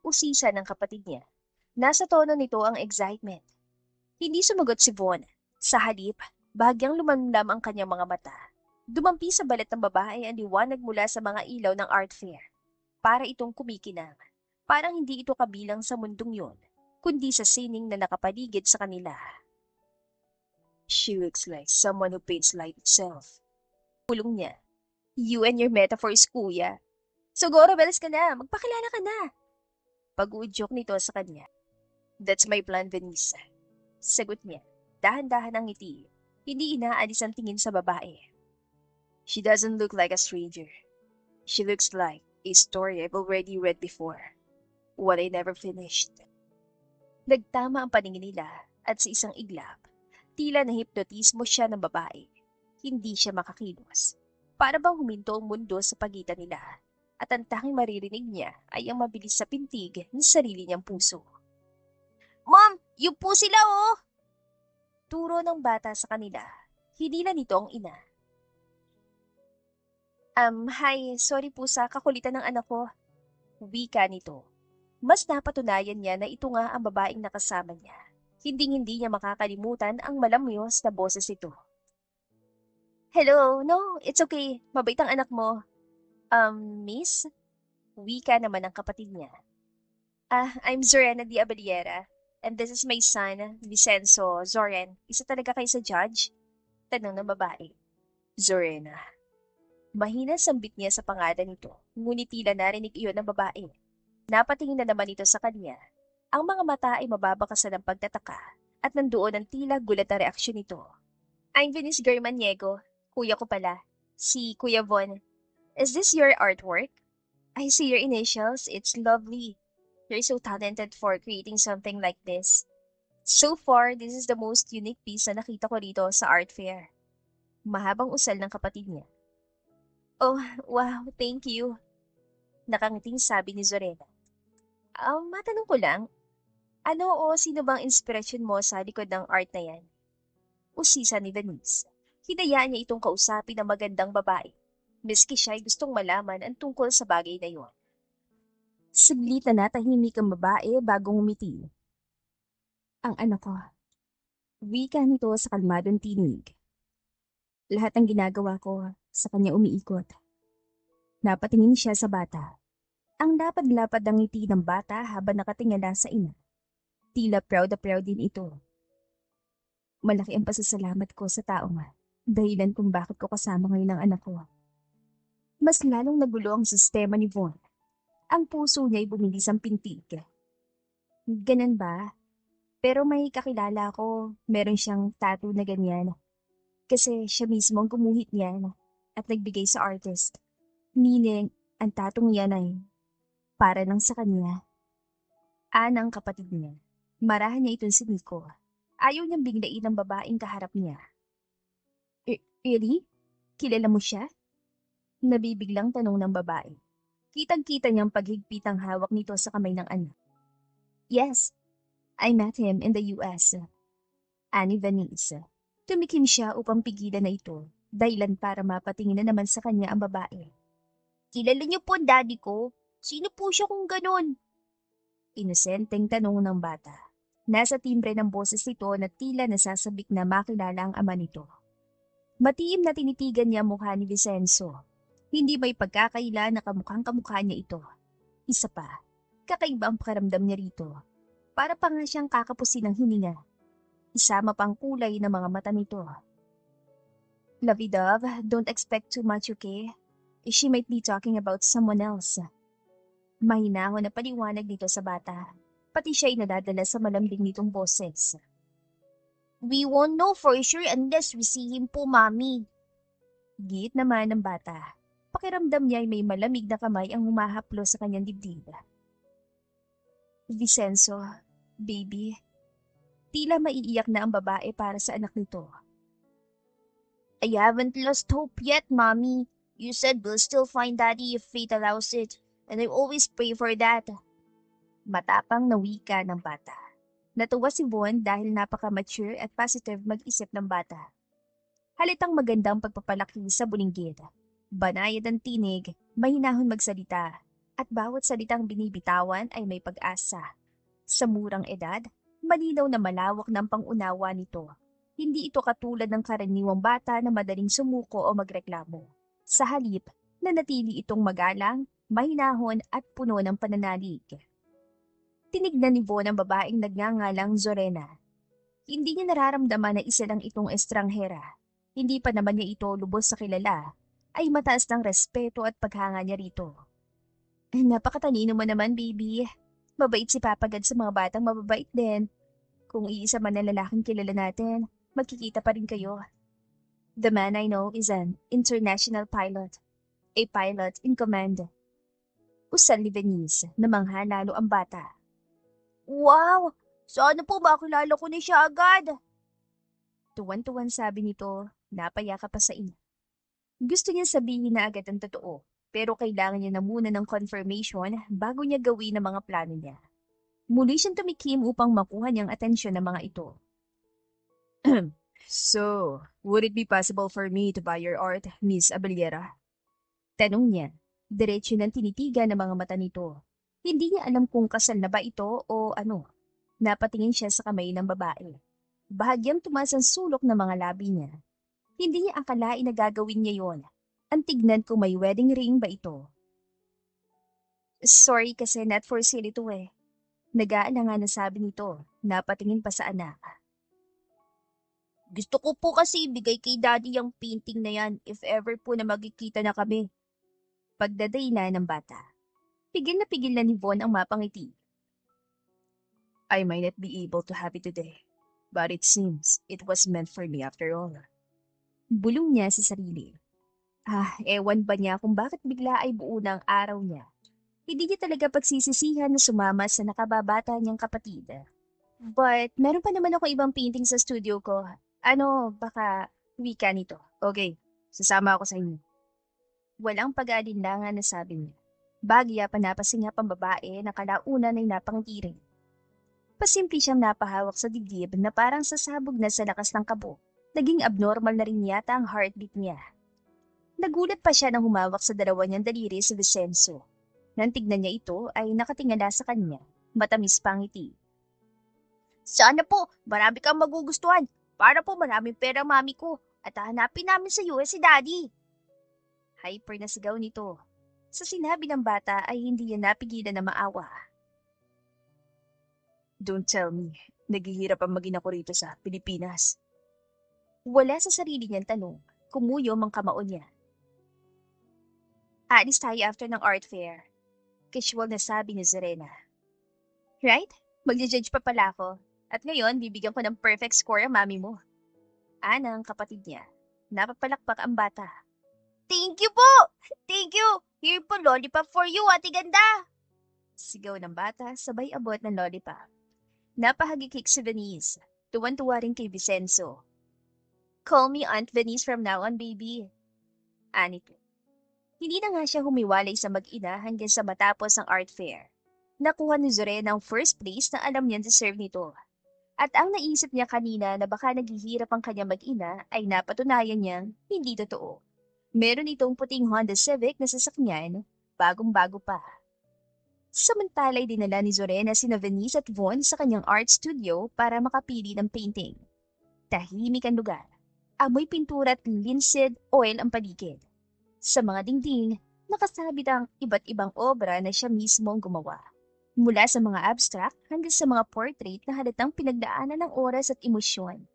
Usisa ng kapatid niya. Nasa tono nito ang excitement. Hindi sumagot si Von. Sa halip, bahagyang lumanlam ang kanyang mga mata. Dumampi sa balat ng babae ang liwanag mula sa mga ilaw ng art fair. Para itong kumikinang. Parang hindi ito kabilang sa mundong yon, kundi sa sining na nakapaligid sa kanila. She looks like someone who paints light itself. Pulong niya. You and your metaphors, kuya. Siguro, belas ka na. Magpakilala ka na. Pag-uudyok nito sa kanya. That's my plan, Vanessa. Sagot niya. Dahan-dahan ang ngiti. Hindi inaalis ang tingin sa babae. She doesn't look like a stranger. She looks like a story I've already read before. What I never finished. Nagtama ang paningin nila at sa isang iglap, tila nahipnotismo siya ng babae. Hindi siya makakilos. Para bang huminto ang mundo sa pagitan nila at ang tanging maririnig niya ay ang mabilis sa pintig ng sarili niyang puso. Mom, yun po sila oh! Turo ng bata sa kanila. Hinila nito ang ina. Hi, sorry po sa kakulitan ng anak ko. Wika nito. Mas napatunayan niya na ito nga ang babaeng nakasama niya. Hindi niya makakalimutan ang malamyos na boses nito. Hello, no, it's okay. Mabait ang anak mo. Miss? Wika naman ang kapatid niya. I'm Zorena de Abeliera. And this is my son, Vicenzo Zoren. Isa talaga kayo sa judge? Tanong ng babae. Zorena. Mahina sambit niya sa pangalan nito, ngunit tila narinig iyon ng babae. Napatingin na naman ito sa kanya. Ang mga mata ay mababakasan ng pagtataka at nandoon ang tila gulat na reaksyon nito. I'm Venice Germaniego. Kuya ko pala. Si Kuya Von. Is this your artwork? I see your initials. It's lovely. You're so talented for creating something like this. So far, this is the most unique piece na nakita ko rito sa art fair. Mahabang usal ng kapatid niya. Oh, wow, thank you. Nakangiting sabi ni Zorena. Matanong ko lang, ano o sino bang inspirasyon mo sa likod ng art na yan? Usisa ni Venice. Hinayaan niya itong kausapin ng magandang babae. Miski siya ay gustong malaman ang tungkol sa bagay na yon. Saglit na natahimik ang babae bago ngumiti. Ang anak ko. Wika nito sa kalmadong tinig. Lahat ng ginagawa ko sa kanya umiikot. Napatingin siya sa bata. Ang lapad-lapad ang ngiti ng bata habang nakatingala sa ina. Tila proud na proud din ito. Malaki ang pasasalamat ko sa taong dahilan kung bakit ko kasama ngayon ang anak ko. Mas lalong nagulo ang sistema ni Von. Ang puso niya ay bumilis ang pintig. Ganun ba? Pero may kakilala ko, meron siyang tattoo na ganyan. Kasi siya mismo ang gumuhit niyan at nagbigay sa artist. Meaning, ang tattoo niya ay para lang sa kanya. Anang kapatid niya. Marahan niya itong si Nico. Ayaw niyang biglain ng babaeng kaharap niya. Really? Kilala mo siya? Nabibiglang tanong ng babae. Kitang-kita niyang paghigpit ang hawak nito sa kamay ng anak. Yes, I met him in the US. Ani Vanice. Tumikim siya upang pigilan na ito, dahilan para mapatingin na naman sa kanya ang babae. Kilala niyo po ang daddy ko? Sino po siya kung ganon? Inosenteng tanong ng bata. Nasa timbre ng boses nito na tila nasasabik na makilala ang ama nito. Matiim na tinitigan niya ang mukha ni Vicenzo. Hindi may pagkakaila na kamukhang kamukha niya ito. Isa pa, kakaiba ang pakiramdam niya rito. Para pa nga siyang kakapusin ng hininga. Isama pang kulay ng mga mata nito. Lovey Dove, don't expect too much, okay? She might be talking about someone else. Mahinahon na paliwanag nito sa bata. Pati siya'y nadadala sa malambing nitong boses. We won't know for sure unless we see him po, Mami. Giit naman ng bata. Pakiramdam niya ay may malamig na kamay ang humahaplo sa kanyang dibdib. Vicenzo, baby. Tila maiiyak na ang babae para sa anak nito. I haven't lost hope yet, Mommy. You said we'll still find Daddy if fate allows it, and I always pray for that. Matapang na wika ng bata. Natuwa si Von dahil napaka-mature at positive mag-isip ng bata. Halitang magandang pagpapalaki sa bulinggid. Banayad ang tinig, mahinahon magsalita, at bawat salitang binibitawan ay may pag-asa. Sa murang edad, malinaw na malawak ng pangunawa nito. Hindi ito katulad ng karaniwang bata na madaling sumuko o magreklamo. Sa halip, nanatili itong magalang, mahinahon at puno ng pananalig. Tinignan ni Von ang babaeng nagngangalang Zorena. Hindi niya nararamdaman na isa lang itong estranghera. Hindi pa naman niya ito lubos sa kilala, ay mataas ng respeto at paghanga niya rito. Napakatalino mo naman, baby. Mabait si Papa God sa mga batang mababait din. Kung iisa man na lalaking kilala natin, magkikita pa rin kayo. The man I know is an international pilot. A pilot in command. Usal ni Venice, namangha lalo ang bata. Wow! Sana po makilala ko na siya agad. Tuwan-tuwan sabi nito, napayaka pa sa ina. Gusto niya sabihin na agad ang totoo, pero kailangan niya na muna ng confirmation bago niya gawin ang mga plano niya. Muli siyang tumikim upang makuha niyang atensyon ng mga ito. So, would it be possible for me to buy your art, Miss Abellera? Tanong niya. Diretso nang tinitigan ng mga mata nito. Hindi niya alam kung kasal na ba ito o ano. Napatingin siya sa kamay ng babae. Bahagyang tumaas ang sulok ng mga labi niya. Hindi niya akalain na gagawin niya yon. Ang tignan kung may wedding ring ba ito. Sorry kasi not for sale ito eh. Nag-aalangan na sabi nito. Napatingin pa sa anak. Gusto ko po kasi ibigay kay Daddy yung painting na yan if ever po na magkikita na kami. Pagdaday na ng bata. Pigil na ni Von ang mapangiti. I might not be able to have it today, but it seems it was meant for me after all. Bulong niya sa sarili. Ewan ba niya kung bakit bigla ay buo ng araw niya. Hindi niya talaga pagsisisihan na sumama sa nakababata niyang kapatid. But meron pa naman ako ibang painting sa studio ko. Baka wika nito. Okay, sasama ako sa inyo. Walang pag-aalinlangan na sabi niya. Bagya pa napasingap ang babae na kalaunan ay napangitirin. Pasimple siyang napahawak sa dibdib na parang sasabog na sa lakas ng kabo. Naging abnormal na rin yata ang heartbeat niya. Nagulat pa siya nang humawak sa dalawa niyang daliri si Vicenzo. Nang tignan niya ito ay nakatingala sa kanya, matamis pang ngiti. Sana po, marami kang magugustuhan. Para po maraming pera mami ko at hahanapin namin sa US si Daddy. Hyper na sigaw nito. Sa sinabi ng bata ay hindi niya napigilan na maawa. Don't tell me, naghihirap ang maging ako rito sa Pilipinas. Wala sa sarili niyang tanong, kumuyom ang kamao niya. Aalis tayo after ng art fair. Casual na sabi ni Zarena. Right? Magja-judge pa pala ako. At ngayon, bibigyan ko ng perfect score ang mami mo. Ana ang kapatid niya. Napapalakpak ang bata. Thank you po! Thank you! Here po lollipop for you, ate ganda! Sigaw ng bata, sabay abot ng lollipop. Napahagikik si Venice. Tuwan-tuwa rin kay Vicenzo. Call me Aunt Venice from now on, baby. Anito. Hindi na nga siya humiwalay sa mag-ina hanggang sa matapos ang art fair. Nakuha ni Zorena ang first place na alam niyang deserve nito. At ang naisip niya kanina na baka naghihirap ang kanyang mag-ina ay napatunayan niyang hindi totoo. Meron itong puting Honda Civic na sasakyan, bagong-bago pa. Samantala'y dinala ni Zorena sina Venice at Von sa kanyang art studio para makapili ng painting. Tahimik ang lugar. Amoy pintura at linseed oil ang paligid. Sa mga dingding, nakasabit ang iba't ibang obra na siya mismo ang gumawa. Mula sa mga abstract hanggang sa mga portrait na halatang pinagdaanan ng oras at emosyon.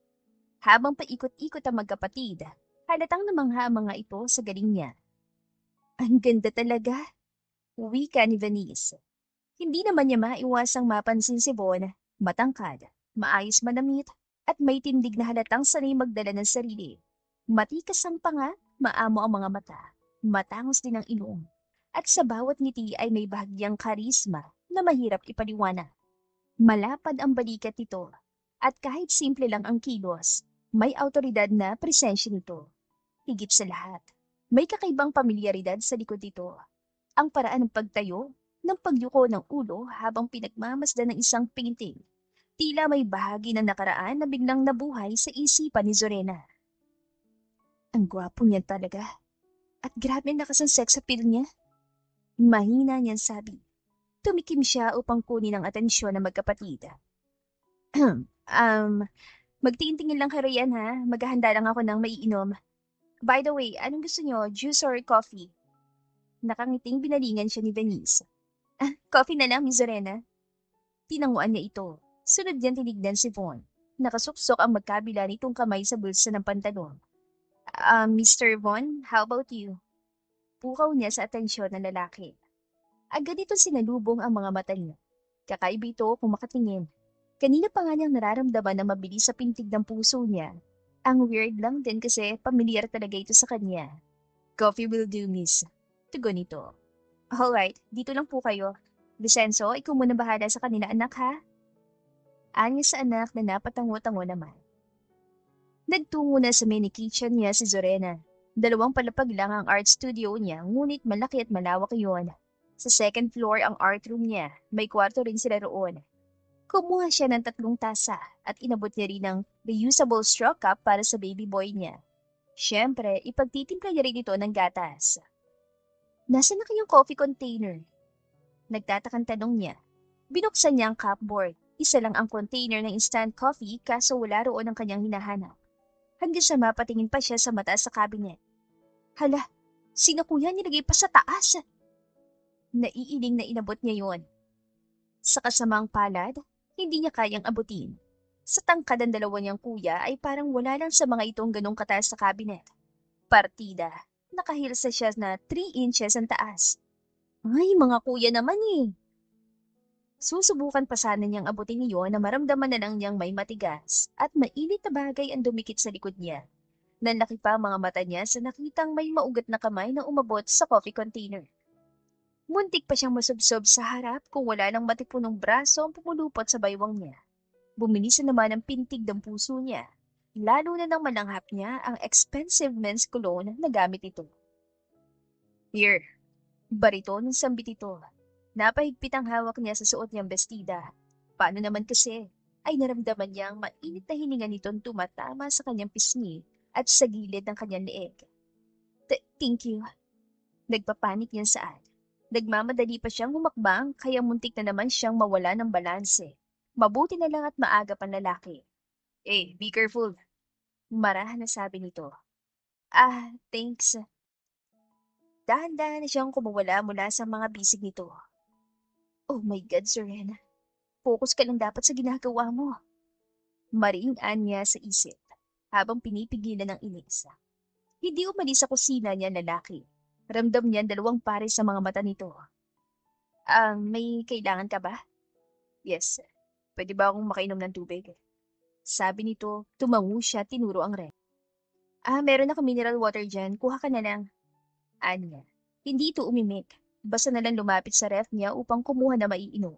Habang paikot-ikot ang magkapatid, halatang namangha ang mga ito sa galing niya. Ang ganda talaga, wika ni Venice. Hindi naman niya maiwasang mapansin si Von, matangkad, maayos manamit, at may tindig na halatang sanay magdala ng sarili. Matikas ang panga, maamo ang mga mata, matangos din ang ilong, at sa bawat ngiti ay may bahagyang karisma na mahirap ipaliwanag. Malapad ang balikat nito, at kahit simple lang ang kilos, may autoridad na presensya nito. Higit sa lahat, may kakaibang pamilyaridad sa likod nito. Ang paraan ng pagtayo, ng pagyuko ng ulo habang pinagmamasdan ng isang painting. Tila may bahagi ng nakaraan na biglang nabuhay sa isipan ni Zorena. Ang gwapo niya talaga. At grabe ang lakas ng sex appeal niya. Mahina niyang sabi. Tumikim siya upang kunin ang atensyon ng magkapatid. Magtingin-tingin lang kayo yan ha. Maghahanda lang ako ng maiinom. By the way, anong gusto niyo? Juice or coffee? Nakangiting binalingan siya ni Venice. Coffee na lang, Miss Zorena. Tinanguan niya ito. Sunod niyan tinignan si Von. Nakasuksok ang magkabila nitong kamay sa bulsa ng pantalon. Mr. Von, how about you? Pukaw niya sa atensyon ng lalaki. Agad itong sinalubong ang mga mata niya. Kakaiba ito kung makatingin. Kanina pa nga niyang nararamdaman na mabilis sa pintig ng puso niya. Ang weird lang din kasi pamilyar talaga ito sa kanya. Coffee will do, miss. Tugon ito. Alright, dito lang po kayo. Vicenzo, ikaw muna bahala sa kanila anak ha? Anya sa anak na napatango-tango naman. Nagtungo na sa mini kitchen niya si Zorena. 2 palapag lang ang art studio niya, ngunit malaki at malawak iyon. Sa second floor ang art room niya, may kwarto rin sila roon. Kumuha siya ng 3 tasa at inabot niya rin ng reusable straw cup para sa baby boy niya. Siyempre, ipagtitimpla niya rin ito ng gatas. Nasaan na kayong coffee container? Nagtatakang tanong niya. Binuksan niya ang cupboard. Isa lang ang container ng instant coffee kaso wala roon ang kanyang hinahanap. Hanggang sa mapatingin pa siya sa mataas sa cabinet. Hala, sino kuya nilagay pa sa taas? Naiiling na inabot niya yon. Sa kasamang palad, hindi niya kayang abutin. Sa tangkad ng 2 niyang kuya ay parang wala lang sa mga itong ganong kataas sa cabinet. Partida, nakahilsa siya na 3 inches ang taas. Ay, mga kuya naman eh. Susubukan pa sana niyang abutin iyon na maramdaman na lang niyang may matigas at mainit na bagay ang dumikit sa likod niya. Nanlaki pa ang mga mata niya sa nakitang may maugat na kamay na umabot sa coffee container. Muntik pa siyang masubsob sa harap kung wala nang matipunong braso ang pumulupot sa baywang niya. Bumilis na naman ang pintig ng puso niya, lalo na nang malanghap niya ang expensive men's cologne na gamit ito. Here, barito ng sambit ito. Napahigpit ang hawak niya sa suot niyang bestida. Paano naman kasi ay naramdaman niyang mainit na hininga nitong tumatama sa kanyang pisngi at sa gilid ng kanyang leeg. Thank you. Nagpapanik niyan saan. Nagmamadali pa siyang humakbang kaya muntik na naman siyang mawala ng balanse. Mabuti na lang at maaga pang lalaki. Be careful. Marahan na sabi nito. Thanks. Dahan-dahan na siyang kumawala mula sa mga bisig nito. Oh my God, Zorena. Focus ka lang dapat sa ginagawa mo. Maringan niya sa isip habang pinipigilan ng inis. Hindi umalis sa kusina niya lalaki. Ramdam niya 2 pares sa mga mata nito. May kailangan ka ba? Yes. Pwede ba akong makainom ng tubig? Sabi nito, tumango siya, tinuro ang ref. Meron ako mineral water dyan. Kuha ka na lang. Anya. Hindi ito umimik. Basta na lang lumapit sa ref niya upang kumuha na maiinom.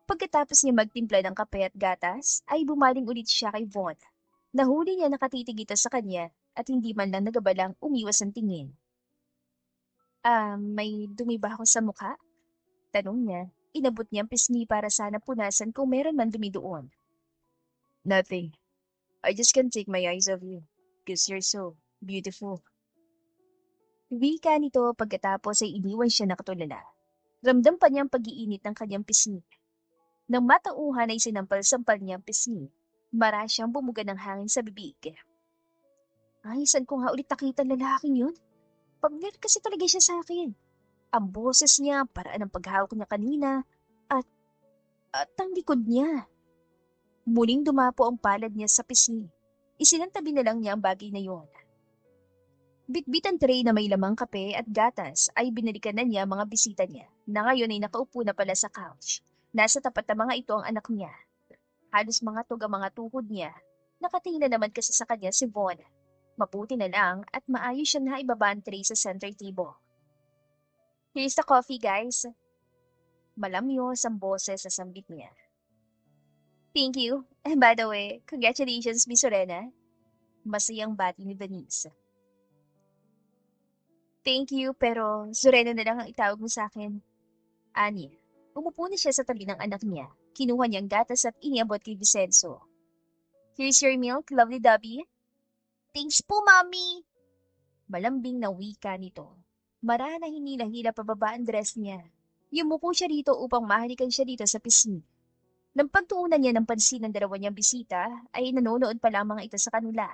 Pagkatapos niya magtimpla ng kape at gatas, ay bumaling ulit siya kay Von. Nahuli niya nakatitig ito sa kanya at hindi man lang nagabalang umiwas ang tingin. May dumi ba ako sa mukha? Tanong niya. Inabot niya ang pisngi para sana punasan kung meron man dumi doon. Nothing. I just can't take my eyes off you. Because you're so beautiful. Wika nito pagkatapos ay iniwan siya nakatulala. Ramdam pa niya ang pag-iinit ng kanyang pisngi. Nang matauhan ay sinampal-sampal niya ang pisngi. Mara siyang bumuga ng hangin sa bibig. Ay, saan ko nga ulit nakita ang lalaking yun? Pamilyar kasi talaga siya sa akin. Ang boses niya, paraan ng paghawak niya kanina, at, at ang likod niya. Muling dumapo ang palad niya sa pisngi. Isinantabi na lang niya ang bagay na yon. Bitbit ang tray na may lamang kape at gatas ay binalikan na niya mga bisita niya na ngayon ay nakaupo na pala sa couch. Nasa tapat na mga ito ang anak niya. Halos mga tug ang mga tuhod niya. Nakatingin na naman kasi sa kanya si Von. Mabuti na lang at maayos siya na ibaba ang tray sa center table. Here's the coffee, guys. Malamyos ang boses sa sambit niya. Thank you. And by the way, congratulations, Miss Sorena. Masayang bati ni Venice. Thank you, pero Sorena na lang ang itawag mo sa akin. Ani, umupo na siya sa tabi ng anak niya. Kinuha niyang gatas at iniabot kay Vicenzo. Here's your milk, lovely Dobby. Thanks po, Mommy. Malambing na wika nito. Mara na hinila-hila pababa ang dress niya. Yumuko siya rito upang mahalikan siya dito sa pisngi. Nang pagtuunan niya ng pansin ng dalawa niyang bisita, ay nanonood pa lamang ito sa kanila.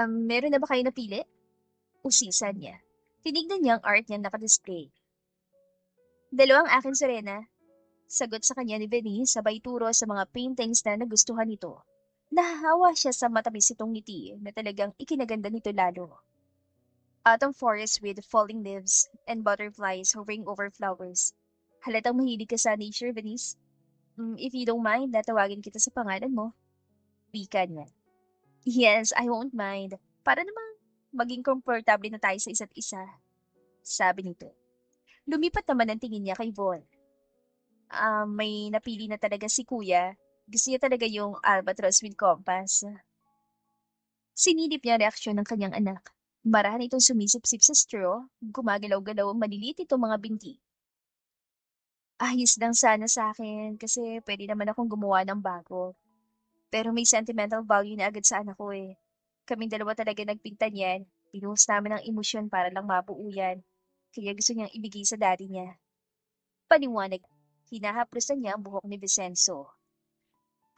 Meron na ba kayo napili? Usisan niya. Tinignan niya ang art niya nakadisplay. Dalawang akin, Serena. Sagot sa kanya ni Benny sabay turo sa mga paintings na nagustuhan nito. Nahahawa siya sa matamis itong ngiti na talagang ikinaganda nito lalo. Autumn forest with falling leaves and butterflies hovering over flowers. Halatang mahilig ka sa nature, Venice. If you don't mind, natawagin kita sa pangalan mo. Wika niya. Yes, I won't mind. Para namang maging komportable na tayo sa isa't isa. Sabi nito. Lumipat naman ang tingin niya kay Von. May napili na talaga si Kuya. Gusto niya talaga yung albatross with compass. Sinilip niya ang reaksyon ng kanyang anak. Marami itong sumisip-sip sa straw, gumagalaw-galaw ang maliliit itong mga binti. Ayos lang sana sa akin kasi pwede naman akong gumawa ng bago. Pero may sentimental value na agad sa anak ko eh. Kaming dalawa talaga nagpinta niyan. Pinuhos namin ang emosyon para lang mabuo yan. Kaya gusto niyang ibigay sa daddy niya. Paliwanag, hinahaplusan niya ang buhok ni Vicenzo.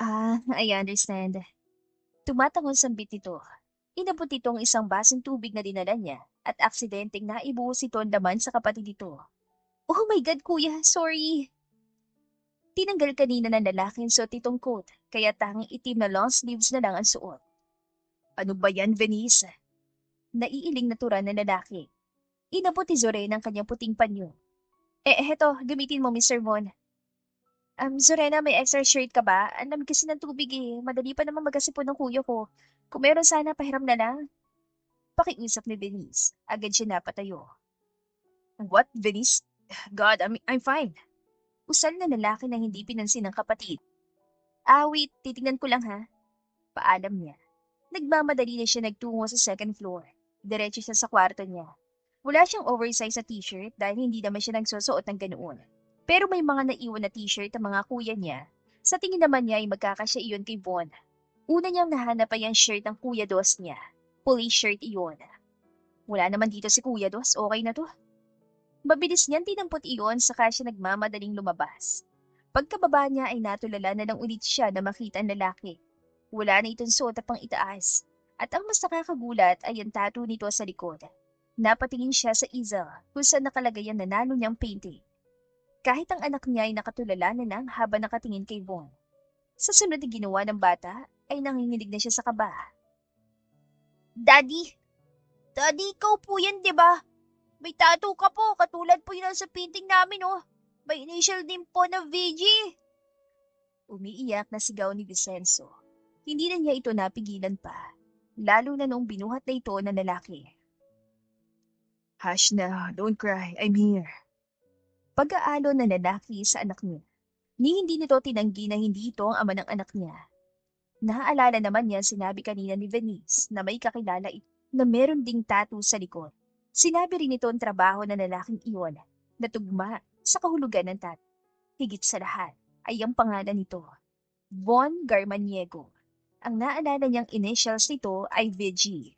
I understand. Tumatangos ang bit nito. Inabot ito ang isang basong tubig na dinala niya at aksidenteng naibuhos ito ang laman sa kapatid nito. Oh my God, kuya, sorry. Tinanggal kanina ng lalaki ang suot itong coat, kaya tanging itim na long sleeves na lang ang suot. Ano ba yan, Venice? Naiiling natural na lalaki. Inabot ni Zorena ang kanyang puting panyo. Heto, gamitin mo, Mr. Von. Zorena, may extra shirt ka ba? Ang lamig kasi ng tubig eh. Madali pa naman magasipon ng kuya ko. Kung meron sana, pahiram na lang. Pakiusap ni Venice. Agad siya napatayo. What, Venice? God, I'm fine. Usal na lalaki na hindi pinansin ng kapatid. Wait, titignan ko lang ha. Paalam niya. Nagmamadali na siya nagtungo sa second floor. Diretso siya sa kwarto niya. Wala siyang oversize na t-shirt dahil hindi naman siya nagsusuot ng ganoon. Pero may mga naiwan na t-shirt ang mga kuya niya. Sa tingin naman niya ay magkakasya iyon kay Von. Una niyang nahanap ay ang shirt ng Kuya Dos niya. Police shirt iyon. Wala naman dito si Kuya Dos, okay na to. Mabilis niyang tinampot iyon saka siya nagmamadaling lumabas. Pagkababa niya ay natulala na lang ulit siya na makita ang lalaki. Wala na itong suot pang itaas. At ang mas nakakagulat ay ang tattoo nito sa likod. Napatingin siya sa easel kung saan nakalagay ang nanalo niyang painting. Kahit ang anak niya ay nakatulala na lang habang nakatingin kay Von. Sa sunod na ginawa ng bata ay nanginginig na siya sa kaba. Daddy! Daddy, ikaw po yan, di ba? May tattoo ka po, katulad po yun sa painting namin, oh. May initial din po na VG. Umiiyak na sigaw ni Vicenzo. Hindi na niya ito napigilan pa, lalo na nung binuhat na ito ng lalaki. Hush na, don't cry, I'm here. Pag-aalo ng lalaki sa anak niya. Ni hindi nito tinanggi na hindi ito ang ama ng anak niya. Naaalala naman niya sinabi kanina ni Venice na may kakilala ito na meron ding tattoo sa likod. Sinabi rin ito ang trabaho ng lalaking iyon na tugma sa kahulugan ng tattoo. Higit sa lahat ay ang pangalan nito, Von Garmaniego. Ang naalala niyang initials nito ay VG.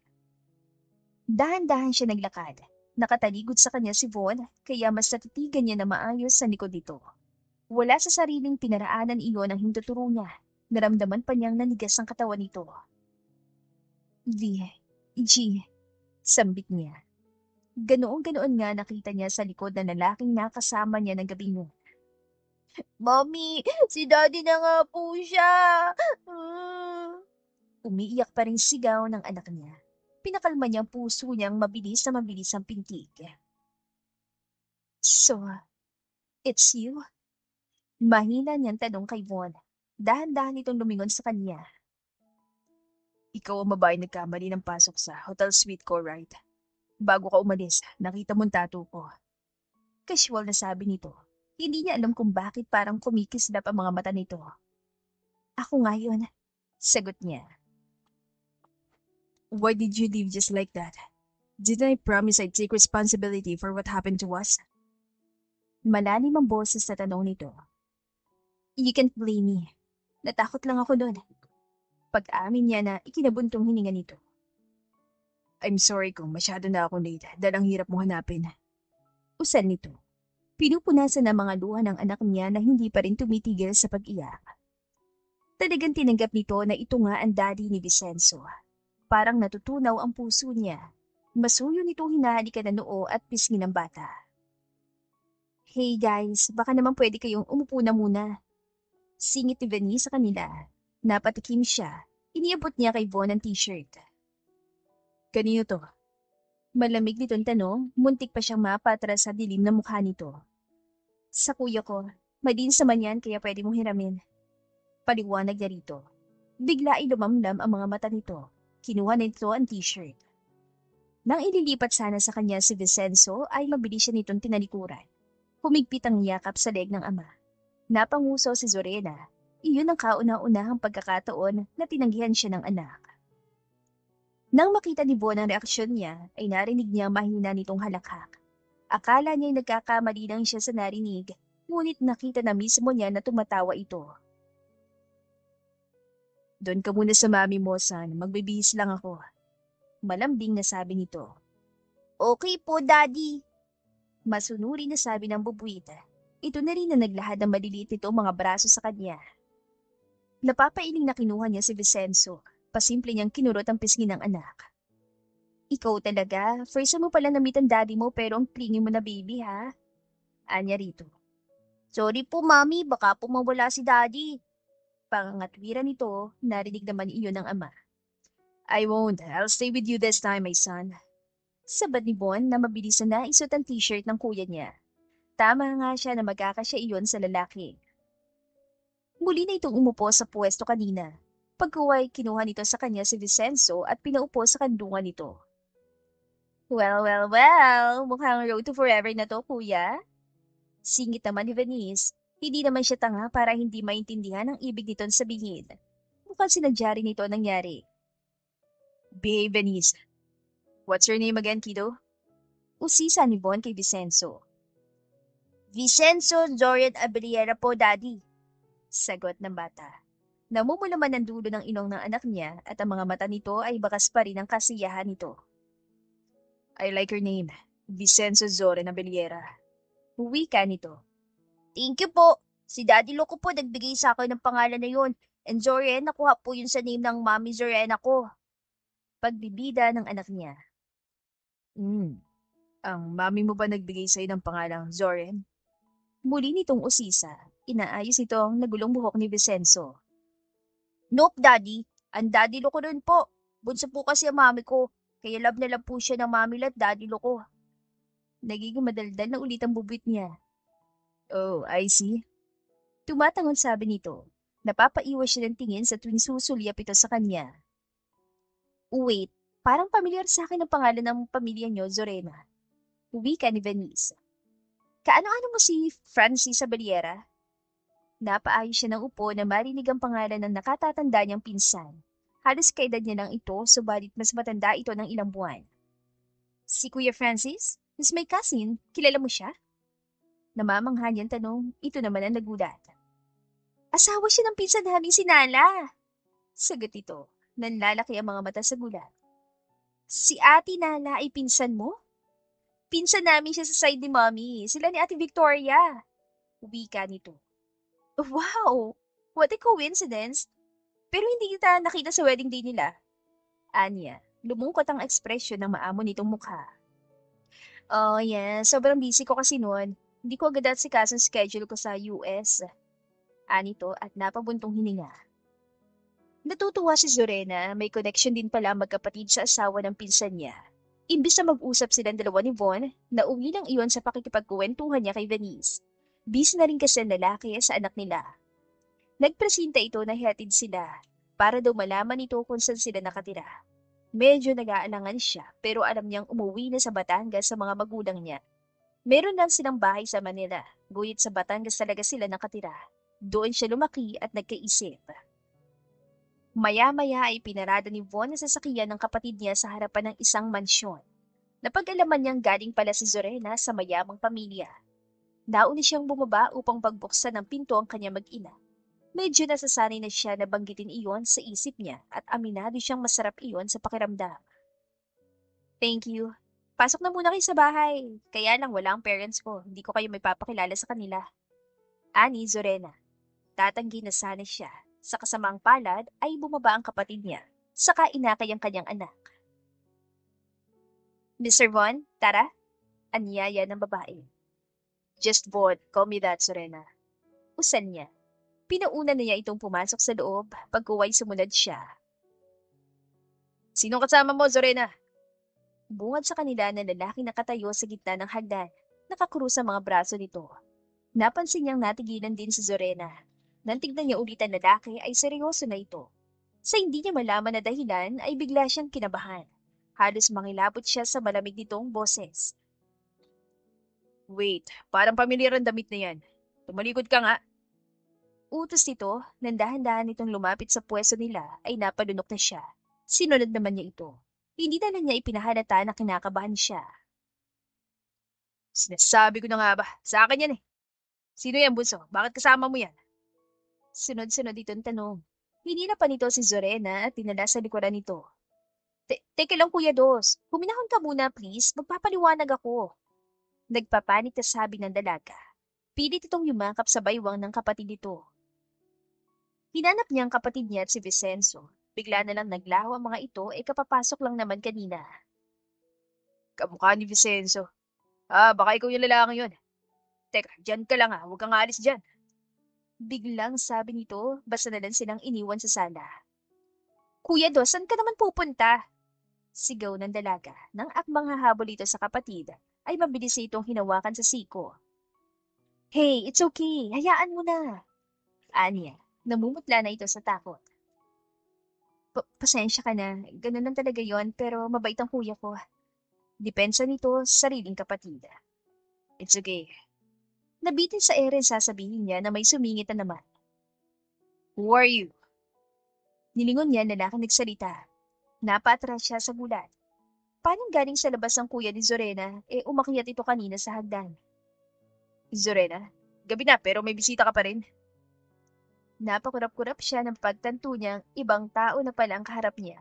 Dahan-dahan siya naglakad. Nakataligod sa kanya si Von, kaya mas natitigan niya na maayos sa likod nito. Wala sa sariling pinaraanan iyon ang hintuturo niya. Naramdaman pa niyang nanigas ang katawan nito. G, sambit niya. Ganoon-ganoon nga nakita niya sa likod na lalaking nakasama niya ng gabi niya. Mommy, si Daddy na nga po siya. Umiiyak pa rin sigaw ng anak niya. Pinakalma niya ang puso niyang mabilis na mabilis ang pintig. So, it's you? Mahina niyang tanong kay Von. Dahan-dahan itong lumingon sa kanya. Ikaw ang babae nagkamali ng pasok sa hotel suite ko, right? Bago ka umalis, nakita mong tattoo ko. Casual na sabi nito. Hindi niya alam kung bakit parang kumikislap ang mga mata nito. Ako nga yun, sagot niya. Why did you leave just like that? Didn't I promise I'd take responsibility for what happened to us? Malalim ang boses na tanong nito. You can't blame me. Natakot lang ako doon. Pag-amin niya na ikinabuntong hininga nito. I'm sorry kung masyado na ako late dahil ang hirap mo hanapin. Usal nito. Pinupunasan ng mga luha ng anak niya na hindi pa rin tumitigil sa pag-iyak. Talagang tinanggap nito na ito nga ang daddy ni Vicenzo. Parang natutunaw ang puso niya. Masuyo nitong hinahalikan ng noo at pisngi ng bata. Hey guys, baka naman pwede kayong umupo na muna. Singit ni Venice sa kanila. Napatikim siya. Iniabot niya kay Von ang t-shirt. Kanino to? Malamig nitong tanong, muntik pa siyang mapatras sa dilim na mukha nito. Sa kuya ko, madinis naman yan kaya pwede mong hiramin. Paliwanag niya rito. Bigla ay lumamlam ang mga mata nito. Kinuha nito ang t-shirt. Nang ililipat sana sa kanya si Vicenzo ay mabilis siya nitong tinalikuran. Humigpit ang yakap sa leeg ng ama. Napanguso si Zorena. Iyon ang kauna-unahang pagkakataon na tinanggihan siya ng anak. Nang makita ni Von ang reaksyon niya, ay narinig niya mahina nitong halakhak. Akala niya ay nagkakamali lang siya sa narinig, ngunit nakita na mismo niya na tumatawa ito. Doon ka muna sa mami mo, son. Magbibihis lang ako. Malambing na sabi nito. Okay po, Daddy. Masunuri na sabi ng bubuita. Ito na rin na naglahad ng maliliit nito mga braso sa kanya. Napapailing na kinuha niya si Vicenzo. Pasimple niyang kinurot ang pisngi ng anak. Ikaw talaga, first mo pala na-meet ang daddy mo pero ang clingy mo na baby ha? Anya rito. Sorry po mami, baka po mawala si daddy. Pangangatwiran nito, narinig naman iyon ng ama. I won't, I'll stay with you this time my son. Sabad ni Bon na mabilis na naisot ang t-shirt ng kuya niya. Tama nga siya na magkakasya iyon sa lalaki. Muli na itong umupo sa pwesto kanina. Pagkuway, kinuha nito sa kanya si Vicenzo at pinaupo sa kandungan nito. Well, mukhang road to forever na to, kuya. Singit naman ni Venice. Hindi naman siya tanga para hindi maintindihan ang ibig nitong sabihin. Mukhang sinadya rin ito nangyari. Behave, Venice. What's your name again, kiddo? Usisa ni Bon kay Vicenzo. Vicenzo Zorian Abeliera po, Daddy. Sagot ng bata. Namumulaman ang dulo ng ilong ng anak niya at ang mga mata nito ay bakas pa rin ang kasiyahan nito. I like your name, Vicenzo Zorian Abeliera. Huwi ka nito. Thank you po. Si Daddy Loco po nagbigay sa akin ng pangalan na yun. And Zorian, nakuha po yun sa name ng Mami Zorena ko. Pagbibida ng anak niya. Ang mami mo ba nagbigay sa'yo ng pangalang Zorian? Muli nitong usisa, inaayos ito ang nagulong buhok ni Vicenzo. Nope, Daddy. Ang Daddy Loco rin po. Bunso po kasi ang mami ko. Kaya love na love po siya ng mami at Daddy Loco. Nagiging madaldal na ulit ang bubwit niya. Oh, I see. Tumatangon sabi nito. Napapaiwas siya ng tingin sa tuwing susulyap ito sa kanya. Wait, parang pamilyar sa akin ang pangalan ng pamilya niyo, Zorena. Uwi ka ni Venice. Kaano-ano mo si Francis Abeliera? Napaayos siya ng upo na marinig ang pangalan ng nakatatanda niyang pinsan. Halos kaedad niya lang ito, subalit mas matanda ito ng ilang buwan. Si Kuya Francis? He's my cousin. Kilala mo siya? Namamangha niyang tanong, ito naman ang nagulat. Asawa siya ng pinsan naming si Nala. Sagot ito, nanlalaki ang mga mata sa gulat. Si Ate Nala ay pinsan mo? Pinsan namin siya sa side ni Mommy. Sila ni Ate Victoria. Wika nito. Wow! What a coincidence! Pero hindi kita nakita sa wedding day nila. Anya, lumungkot ang ekspresyon ng maamo nitong mukha. Oh, yeah. Sobrang busy ko kasi noon. Hindi ko agad at sikas ang schedule ko sa US. Anito at napabuntong hininga. Natutuwa si Zorena, may connection din pala magkapatid sa asawa ng pinsan niya. Imbis na mag-usap silang dalawa ni Von, nauwi lang iyon sa pakikipagkuwentuhan niya kay Venice. Busy na rin kasi ang lalaki sa anak nila. Nagpresinta ito na hihatid sila para daw malaman ito kung saan sila nakatira. Medyo nag-aalangan siya pero alam niyang umuwi na sa Batangas sa mga magulang niya. Meron lang silang bahay sa Manila, guhit sa Batangas talaga sila nakatira. Doon siya lumaki at nagkaisip. Maya-maya ay pinarada ni Von ang sasakyan ng kapatid niya sa harapan ng isang mansyon. Napag-alaman niyang galing pala si Zorena sa mayamang pamilya. Nauna siyang bumaba upang pagbuksan ng pinto ang kanya mag-ina. Medyo nasasanay na siya na banggitin iyon sa isip niya at aminado siyang masarap iyon sa pakiramdam. Thank you. Pasok na muna kayo sa bahay. Kaya lang wala ang parents ko. Hindi ko kayo may papakilala sa kanila. Ani Zorena. Tatanggi na sana siya. Sa kasamang palad ay bumaba ang kapatid niya. Saka inakay ang kanyang anak. Mr. Von, tara. Anyaya ng babae. Just Von, call me that, Zorena. Usan niya. Pinauna na niya itong pumasok sa loob, pagkuway sumunod siya. Sinong kasama mo, Zorena? Bungad sa kanila na lalaki nakatayo sa gitna ng hagdan, nakakrus ang mga braso nito. Napansin niyang natigilan din si Zorena. Nang tignan niya ulit ang lalaki ay seryoso na ito. Sa hindi niya malaman na dahilan ay bigla siyang kinabahan. Halos mangilabot siya sa malamig nitong boses. Wait, parang pamilyar ang damit na yan. Tumalikod ka nga. Utos nito, nang dahan-dahan nitong lumapit sa pwesto nila ay napalunok na siya. Sinunod naman niya ito. Hindi na niya ipinahalata na kinakabahan siya. Sinasabi ko na nga ba, sa akin yan eh. Sino yan, bunso? Bakit kasama mo yan? Sunod-sunod itong tanong. Hinila pa nito si Zorena at tinala sa likuran nito. Teka lang Kuya Dos, huminahon ka muna please, magpapaliwanag ako. Nagpapanik na sabi ng dalaga. Pilit itong yumakap sa baywang ng kapatid nito. Hinanap niya ang kapatid niya at si Vicenzo. Bigla na lang naglaho ang mga ito ay kapapasok lang naman kanina. Kamukha ni Vicenzo. Baka ikaw yung lalaki yun. Teka, dyan ka lang huwag kang alis dyan. Biglang sabi nito, basta na lang silang iniwan sa sala. Kuya Dos, saan ka naman pupunta? Sigaw ng dalaga. Nang akbang hahabol ito sa kapatid, ay mabilis itong hinawakan sa siko. Hey, it's okay. Hayaan mo na. Anya, namumutla na ito sa takot. Pasensya ka na. Ganun lang talaga yon pero mabait ang kuya ko. Depensa nito sa sariling kapatid. It's okay. Nabitin sa ere sasabihin niya na may sumingit na naman. Who are you? Nilingon niya na lalaking nagsalita. Napaatras siya sa gulat. Paano galing sa labas ang kuya ni Zorena, umakyat ito kanina sa hagdan? Zorena, gabi na pero may bisita ka pa rin. Napakurap-kurap siya ng pagtanto niyang ibang tao na pala ang kaharap niya.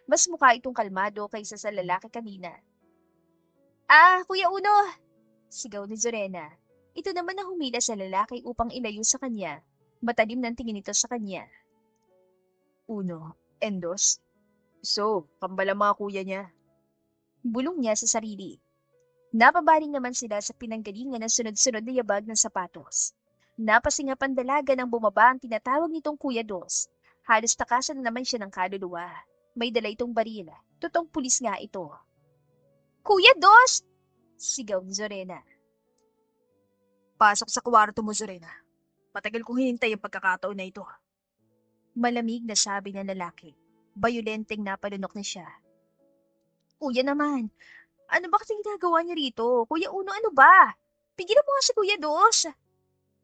Mas mukha itong kalmado kaysa sa lalaki kanina. Kuya Uno! Sigaw ni Zorena. Ito naman ang humila sa lalaki upang ilayo sa kanya. Matalim ng tingin ito sa kanya. Uno, Endos. So, kambal ang mga kuya niya. Bulong niya sa sarili. Napabaling naman sila sa pinanggalingan ng sunod-sunod na yabag ng sapatos. Napasingap ang dalaga nang bumaba ang tinatawag nitong Kuya Dos. Halos takasan na naman siya ng kaluluwa. May dala itong baril. Totoong pulis nga ito. Kuya Dos! Sigaw ni Zorena. Pasok sa kwarto mo, Zorena. Matagal kong hinintay ang pagkakataon na ito. Malamig na sabi ng lalaki. Bayolenteng napalunok na siya. Kuya naman, ano ba kasi ginagawa niya rito? Kuya Uno, ano ba? Pigilan mo nga si Kuya Dos!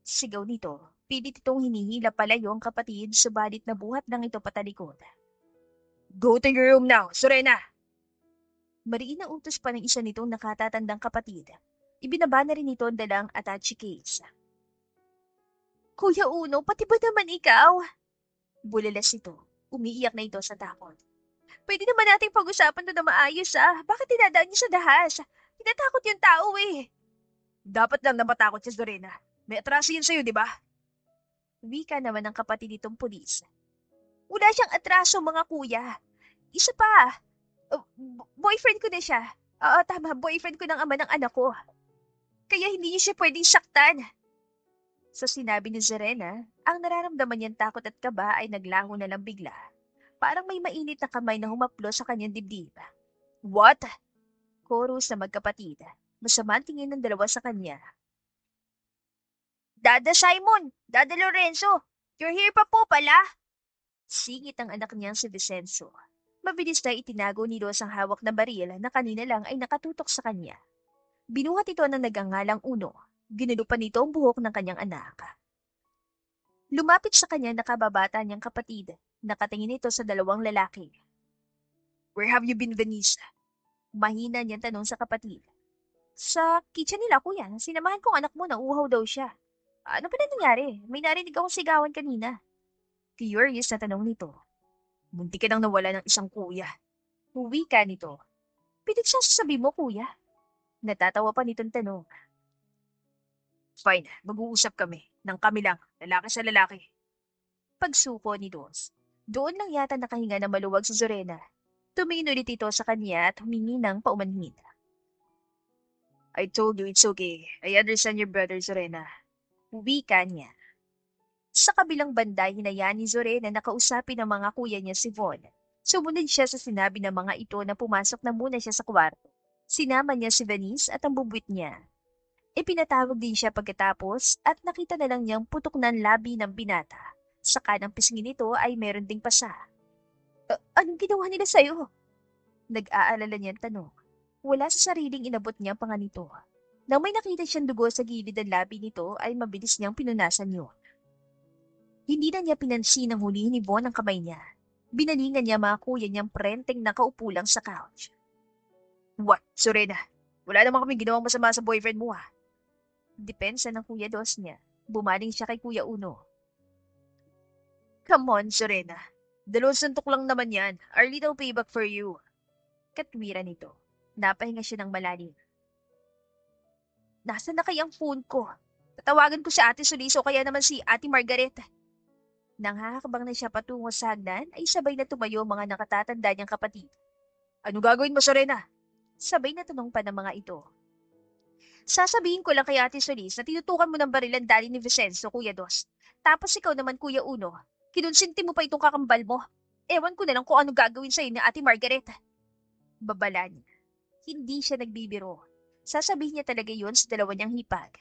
Sigaw nito. Pilit itong hinihila palayo ang kapatid, subalit nabuhat lang ito patalikod. Go to your room now, Serena! Mariin ang utos pa ng isa nitong nakatatandang kapatid. Ibinaba na rin nito ang dalang attache case. Kuya Uno, pati ba naman ikaw? Bulalas ito. Umiiyak na ito sa takot. Pwede naman nating pag-usapan to na maayos Bakit dinadaan niyo sa dahas? Tinatakot yung tao eh. Dapat lang na matakot si Serena. May atraso yan sa'yo, di ba? Wika naman ng kapatid nitong pulis. Wala siyang atraso mga kuya. Isa pa. Boyfriend ko na siya. Oo, tama. Boyfriend ko ng ama ng anak ko. Kaya hindi niyo siya pwedeng saktan. Sa sinabi ni Serena, ang nararamdaman niyang takot at kaba ay naglaho na lang bigla. Parang may mainit na kamay na humaplo sa kanyang dibdib. What? Chorus na magkapatid. Masama ang tingin ng dalawa sa kanya. Dada Simon! Dada Lorenzo! You're here pa po pala! Singit ang anak niyang si Vicenzo. Mabilis na itinago ni Dos ang hawak na baril na kanina lang ay nakatutok sa kanya. Binuhat ito ng nagangalang Uno. Ginulo pa nito ang buhok ng kanyang anak. Lumapit sa kanya nakababata niyang kapatid. Nakatingin ito sa dalawang lalaki. Where have you been, Vanessa? Mahina niyang tanong sa kapatid. Sa kitchen nila, kuya. Sinamahan kong anak mo na uhaw daw siya. Ano ba na nangyari? May narinig akong sigawan kanina. Curious na tanong nito. Munti ka nang nawala ng isang kuya. Huwi ka nito. Pinagsasabi mo, kuya? Natatawa pa nitong tanong. Fine, mag-uusap kami. Nang kami lang, lalaki sa lalaki. Pagsuko ni Dos. Doon lang yata nakahinga na maluwag si Zorena. Tumingin ulit ito sa kanya at humingi ng paumanhin. I told you it's okay. I understand your brother, Zorena. Wika niya. Sa kabilang banda, hinayaan ni Zorena na nakausapin ng mga kuya niya si Von. Sumunod siya sa sinabi ng mga ito na pumasok na muna siya sa kwarto. Sinama niya si Venice at ang bubwit niya. Ipinatawag din siya pagkatapos at nakita na lang niyang putok ng labi ng binata. Sa kanang pisngi nito ay meron ding pasa. Anong ginawa nila sa'yo? Nag-aalala niyang tanong. Wala sa sariling inabot niya pa nga nito. Nang may nakita siyang dugo sa gilid ng labi nito ay mabilis niyang pinunasan yun. Hindi na niya pinansin ang hulihin ni Von ang kamay niya. Binalingan niya mga kuya niyang prenteng nakaupo lang sa couch. What, Serena? Wala naman kaming ginawang masama sa boyfriend mo Depensa ng kuya Dos niya. Bumaling siya kay kuya Uno. Come on, Serena. Dalawang suntok lang naman yan. Our little payback for you. Katwiran nito. Napahinga siya ng malalim. Nasaan na kayang phone ko? Tatawagan ko si Ate Soliso kaya naman si Ate Margaret. Nang hakakabang na siya patungo sa hagdan, ay sabay na tumayo mga nakatatanda niyang kapatid. Ano gagawin mo, Serena? Sabay na tanong pa ng mga ito. Sasabihin ko lang kay Ate Solis na tinutukan mo ng baril ang daddy ni Vicenzo, Kuya Dos. Tapos ikaw naman, Kuya Uno, kinonsinti mo pa itong kakambal mo. Ewan ko na lang kung ano gagawin sa'yo ni Ate Margaret. Babala niya. Hindi siya nagbibiro. Sasabihin niya talaga yun sa dalawa niyang hipag.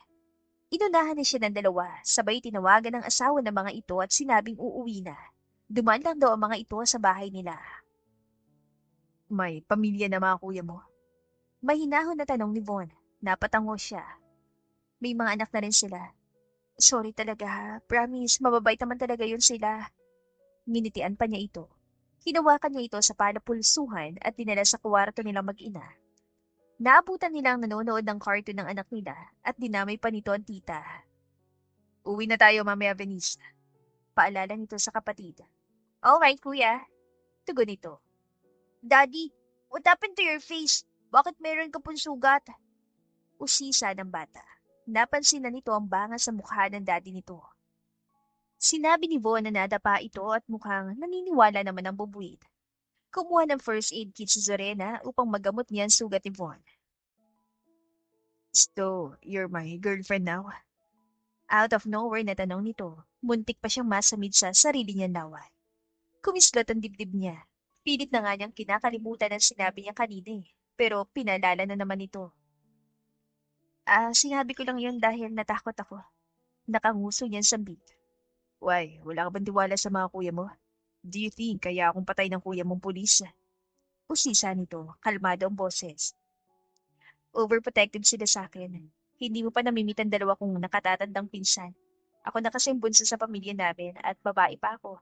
Inunahan na siya ng dalawa, sabay tinawagan ng asawa ng mga ito at sinabing uuwi na. Dumaan lang daw ang mga ito sa bahay nila. May pamilya na mga kuya mo? Mahinahon na tanong ni Von. Napatango siya. May mga anak na rin sila. Sorry talaga, promise, mababait naman talaga yun sila. Nginitian pa niya ito. Hinawakan niya ito sa palapulsuhan at dinala sa kwarto nilang mag-ina. Naabutan nilang nanonood ng cartoon ng anak nila at dinamay pa nito ang tita. Uwi na tayo mamaya, Venice. Paalala nito sa kapatid. Alright, kuya. Tugon nito. Daddy, what happened to your face? Bakit meron ka pong sugat? Usisa ng bata. Napansin na nito ang banga sa mukha ng daddy nito. Sinabi ni Von na nadapa ito at mukhang naniniwala naman ang bubuid. Kumuha ng first aid kit si Zorena upang magamot niya ang sugat ni Von. So, you're my girlfriend now? Out of nowhere na tanong nito, muntik pa siyang masamid sa sarili niya laway. Kumislot ang dibdib niya. Pilit na nga niyang kinakalimutan ang sinabi niya kanina pero pinalala na naman ito. Sinabi ko lang yun dahil natakot ako. Nakanguso niyan sambit. Why, wala ka bang tiwala sa mga kuya mo? Do you think kaya akong patay ng kuya mong pulis? Usisa nito, kalmado ang boses. Overprotective sila sa akin. Hindi mo pa namimit ang dalawa kong nakatatandang pinsan. Ako na kasi ang bunso sa pamilya namin at babae pa ako.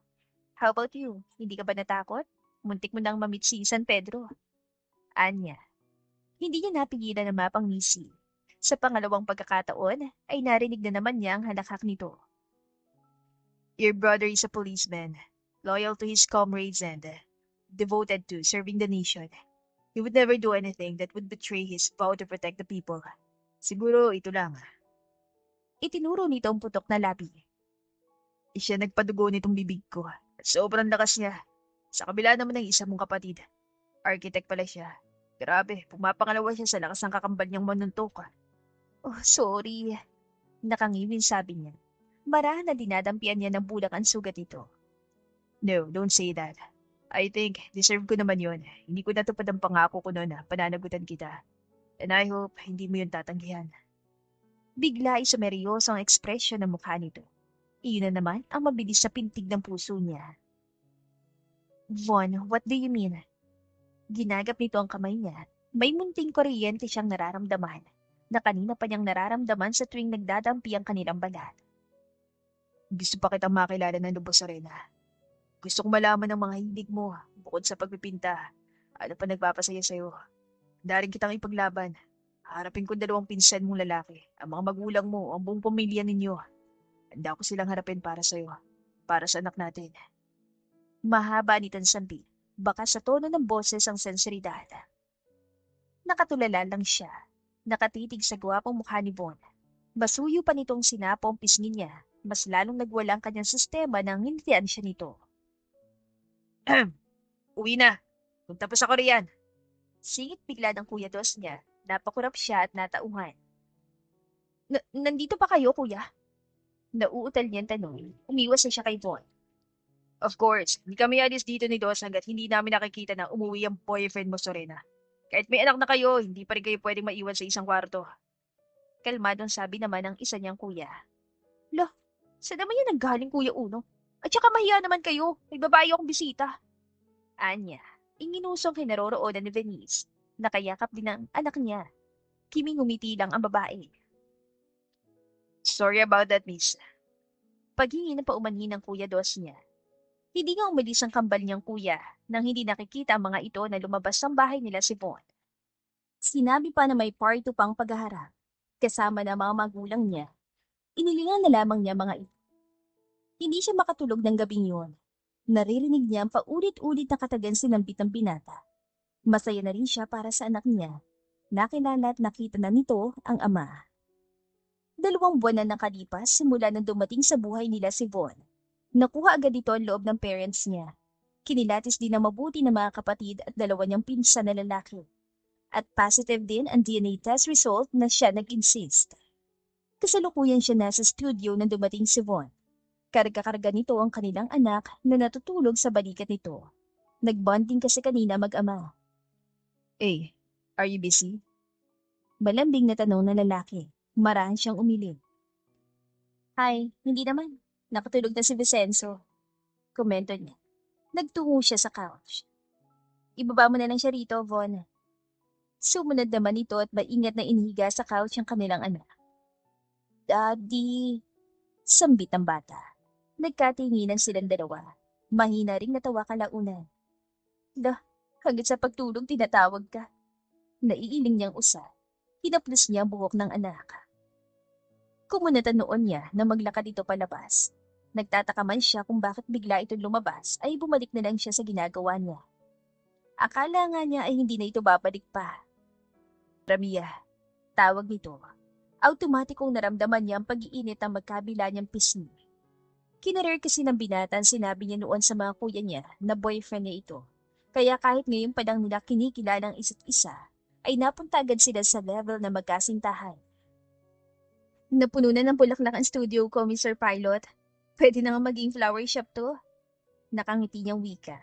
How about you? Hindi ka ba natakot? Muntik mo nang mamit si San Pedro. Anya. Hindi niya napigilan na mapangisi. Sa pangalawang pagkakataon, ay narinig na naman niya ang halakak nito. Your brother is a policeman, loyal to his comrades and devoted to serving the nation. He would never do anything that would betray his vow to protect the people. Siguro ito lang. Itinuro nito ang putok na labi. Siya nagpadugo nitong bibig ko. Sobrang lakas niya. Sa kabila naman ng isa mong kapatid. Architect pala siya. Grabe, pumapangalawa siya sa lakas ng kakambal niyang manuntok. Oh, sorry. Nakangiwin sabi niya. Marahan na dinadampian niya ng bulak ang sugat ito. No, don't say that. I think deserve ko naman yun. Hindi ko natupad ang pangako ko noon na pananagutan kita. And I hope hindi mo yun tatanggihan. Bigla ay sumeryoso ang ekspresyon ng mukha nito. Iyon na naman ang mabilis sa pintig ng puso niya. Von, what do you mean? Ginagap nito ang kamay niya. May munting kuryente siyang nararamdaman na kanina pa niyang nararamdaman sa tuwing nagdadampi ang kanilang balat. Gusto pa kitang makilala ng lubos, Serena. Gusto kong malaman ng mga hilig mo bukod sa pagpipinta. Ano pa nagpapasaya sa'yo? Daring kitang ipaglaban. Harapin ko 2 pinsan mong lalaki, ang mga magulang mo, ang buong pamilya ninyo. Handa ko silang harapin para sa'yo, para sa anak natin. Mahaba ni Tansambi, baka sa tono ng boses ang senseridad. Nakatulala lang siya, nakatitig sa gwapong mukha ni Von. Basuyo pa nitong sinapo ang pisngi niya, mas lalong nagwala ang kanyang sistema nang hinitian siya nito. Uwi na. Kung tapos ako riyan. Singit bigla ng Kuya Dos niya. Napakurap siya at natauhan. Nandito pa kayo, kuya? Nauutal niyang tanong. Umiwas na siya kay Von. Of course, hindi kami alis dito ni Dos hanggat hindi namin nakikita na umuwi ang boyfriend mo, Serena. Kahit may anak na kayo, hindi pa rin kayo pwedeng maiwan sa isang kwarto. Kalmadong sabi naman ng isa niyang kuya. Loh, saan naman yan nanggaling, Kuya Uno? At saka mahiya naman kayo, may babae akong bisita. Anya, inginusong kinaroroonan ni Venice. Nakayakap din ang anak niya. Kiming ngumiti lang ang babae. Sorry about that, miss. Paghingi ng paumanhin ng Kuya Dos niya. Hindi nga umalis ang kambal niyang kuya nang hindi nakikita ang mga ito na lumabas ng bahay nila si Von. Sinabi pa na may party pang paghaharap. Kasama na mga magulang niya. Inilingan na lamang niya mga ito. Hindi siya makatulog ng gabing yun. Naririnig niya ang paulit-ulit na katagan sinambit ng binata. Masaya na rin siya para sa anak niya. Nakilala at nakita na nito ang ama. 2 buwan na nakalipas simula nang dumating sa buhay nila si Von. Nakuha agad ito ang loob ng parents niya. Kinilatis din ang mabuti ng mga kapatid at 2 niyang pinsan na lalaki. At positive din ang DNA test result na siya nag-insist. Kasalukuyan siya nasa studio nang dumating si Von. Karga-karga nito ang kanilang anak na natutulog sa balikat nito. Nagbonding kasi kanina mag-ama. Hey, are you busy? Malambing na tanong ng lalaki. Marahan siyang umiling. Hi, hindi naman. Nakatulog na si Vicenzo. Komento niya. Nagtungo siya sa couch. Ibaba mo na lang siya rito, Von. Sumunod naman ito at maingat na inihiga sa couch ang kanilang anak. Daddy, sambit ng bata. Nagkatinginan silang 2. Mahina ring natawa kalaunan. Dah, hanggang sa pagtulog tinatawag ka. Naiiling niyang usa. Hinaplos niya ang buhok ng anak. Kumunatan noon niya na maglakad ito palabas. Nagtataka man siya kung bakit bigla itong lumabas ay bumalik na lang siya sa ginagawa niya. Akala nga niya ay hindi na ito babalik pa. Ramia, tawag nito. Automatikong naramdaman niya ang pag-iinit ng magkabila niyang pisngi. Kinarir kasi ng binatan sinabi niya noon sa mga kuya niya na boyfriend niya ito. Kaya kahit ngayon pa lang nila kinikilala ang isa't isa, ay napunta agad sila sa level na magkasintahan. Napuno na ng bulaklak ang studio ko, Mr. Pilot. Pwede na nga maging flower shop to. Nakangiti niyang wika.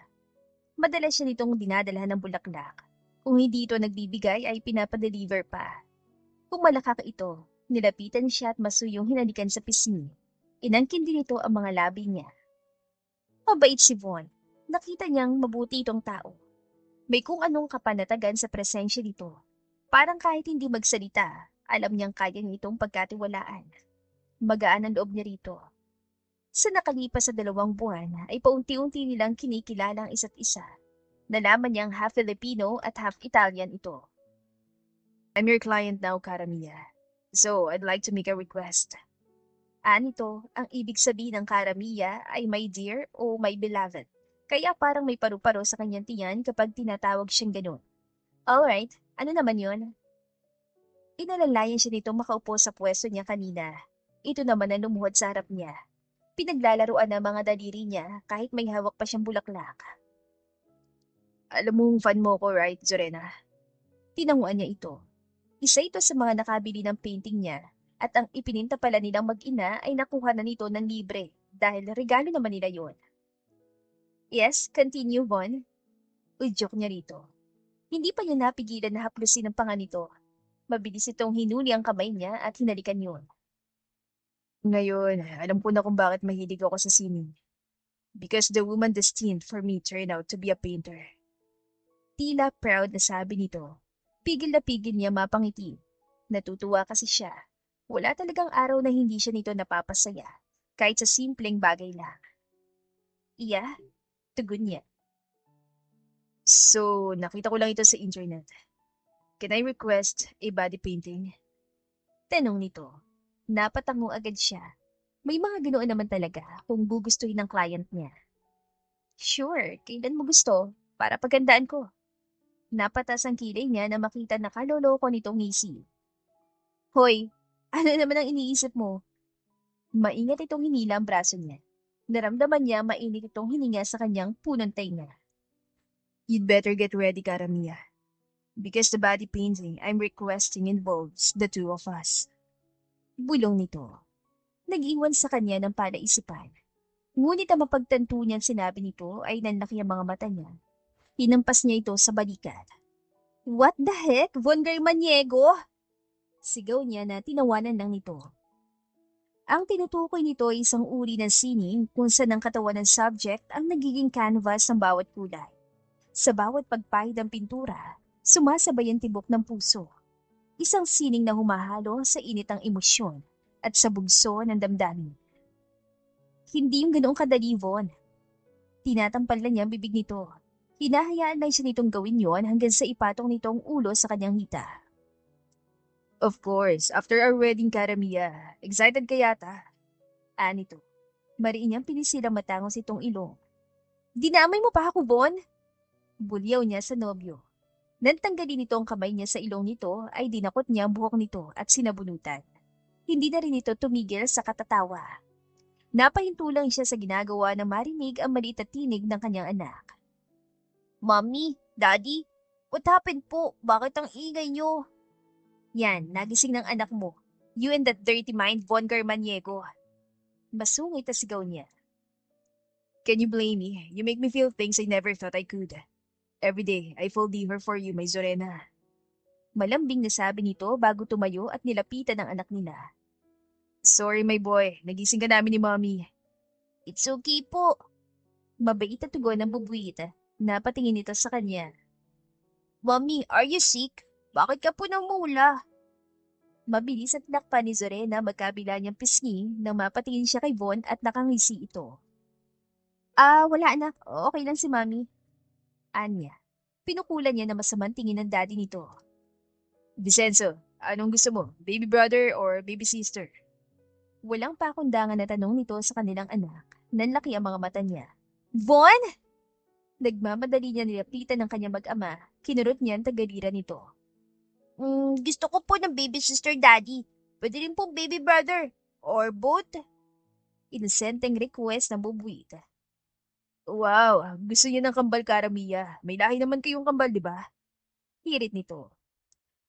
Madalas siya nitong dinadalhan ng bulaklak. Kung hindi ito nagbibigay ay pinapadeliver pa. Kung malakak ito, nilapitan siya at masuyong hinalikan sa pisngi. Inangkin din ito ang mga labi niya. Mabait si Von. Nakita niyang mabuti itong tao. May kung anong kapanatagan sa presensya nito. Parang kahit hindi magsalita, alam niyang kaya niya itong pagkatiwalaan. Magaan ang loob niya rito. Sa nakalipas sa 2 buwan ay paunti-unti nilang kinikilala ang isa't isa. Nalaman niyang half Filipino at half Italian ito. I'm your client now, Karamiya. So, I'd like to make a request. Anito, ang ibig sabihin ng Karamiya ay my dear o my beloved. Kaya parang may paru-paro sa kanyang tiyan kapag tinatawag siyang ganun. Alright, ano naman yun? Inalalayan siya nitong makaupo sa pwesto niya kanina. Ito naman ang lumuhod sa harap niya. Pinaglalaruan ng mga daliri niya kahit may hawak pa siyang bulaklak. Alam mong fan mo ko, right, Zorena? Tinanguan niya ito. Isa ito sa mga nakabili ng painting niya at ang ipininta pala nilang mag-ina ay nakuha na nito ng libre dahil regalo naman nila yon. Yes, continue, Von. Udyok niya rito. Hindi pa niya napigilan na haplusin ang panga nito. Mabilis itong hinuli ang kamay niya at hinalikan yun. Ngayon, alam ko na kung bakit mahilig ako sa sining. Because the woman destined for me turned out to be a painter. Tila proud na sabi nito. Pigil na pigil niya mapangiti. Natutuwa kasi siya. Wala talagang araw na hindi siya nito napapasaya. Kahit sa simpleng bagay lang. Iya, tugon niya. So, nakita ko lang ito sa internet. Can I request a body painting? Tanong nito. Napatango agad siya. May mga ganoon naman talaga kung gugustuhin ng client niya. Sure, kailan mo gusto? Para pagandaan ko. Napatas ang kilay niya na makita na kaloloko nitong ngisi. Hoy, ano naman ang iniisip mo? Maingat itong hinila ang braso niya. Naramdaman niya mainit itong hininga sa kanyang punong tainga. You'd better get ready, Karamiya. Because the body painting I'm requesting involves the two of us. Bulong nito. Nag-iwan sa kanya ng palaisipan. Ngunit ang mapagtanto niyan sinabi nito ay nanlaki ang mga mata niya. Hinampas niya ito sa balikat. What the heck, Von Garmaniego? Sigaw niya na tinawanan lang nito. Ang tinutukoy nito ay isang uri ng sining kung saan ang katawan ng subject ang nagiging canvas ng bawat kulay. Sa bawat pagpahid ng pintura, sumasabay ang tibok ng puso. Isang sining na humahalo sa init ng emosyon at sa bugso ng damdamin. Hindi yung ganoong kadali, Von. Tinatampal lang niya ang bibig nito. Hinahayaan lang siya nitong gawin yon hanggang sa ipatong nitong ulo sa kanyang hita. Of course, after our wedding, Karamiya, excited ka yata? Anito. Mariin niyang pinisilang matangos itong ilong. Dinamay mo pa ako, Von? Bulyaw niya sa nobyo. Nang tanggalin nito ang kamay niya sa ilong nito, ay dinakot niya ang buhok nito at sinabunutan. Hindi na rin ito tumigil sa katatawa. Napahinto lang siya sa ginagawa na marinig ang maliit na tinig ng kanyang anak. Mommy, Daddy, what happened po? Bakit ang ingay niyo? Yan, nagising ng anak mo. You and that dirty mind, Von Garmaniego. Masungit na sigaw niya. Can you blame me? You make me feel things I never thought I could. Every day, I fall deeper for you, my Zorena. Malambing na sabi nito bago tumayo at nilapitan ang anak nila. Sorry, my boy. Nagising ka namin ni Mommy. It's okay po. Mabait na tugon ng bubuit. Napatingin ito sa kanya. Mommy, are you sick? Bakit ka po namula? Mabilis at nakpa ni Zorena magkabila niyang pisngi nang mapatingin siya kay Von at nakangisi ito. Wala anak. Okay lang si Mommy. Anya. Pinukulan niya na masamang tingin ng daddy nito. Vicenzo, anong gusto mo? Baby brother or baby sister? Walang pakundangan na tanong nito sa kanilang anak. Nanlaki ang mga mata niya. Von! Nagmamadali niya nilapitan ng kanyang mag-ama. Kinurot niya ang tagalira nito. Gusto ko po ng baby sister, daddy. Pwede rin po baby brother. Or both. Inosenteng request ng bubuit. Wow, gusto niya ng kambal, Karamiya. May lahi naman kayong kambal, di ba? Hirit nito.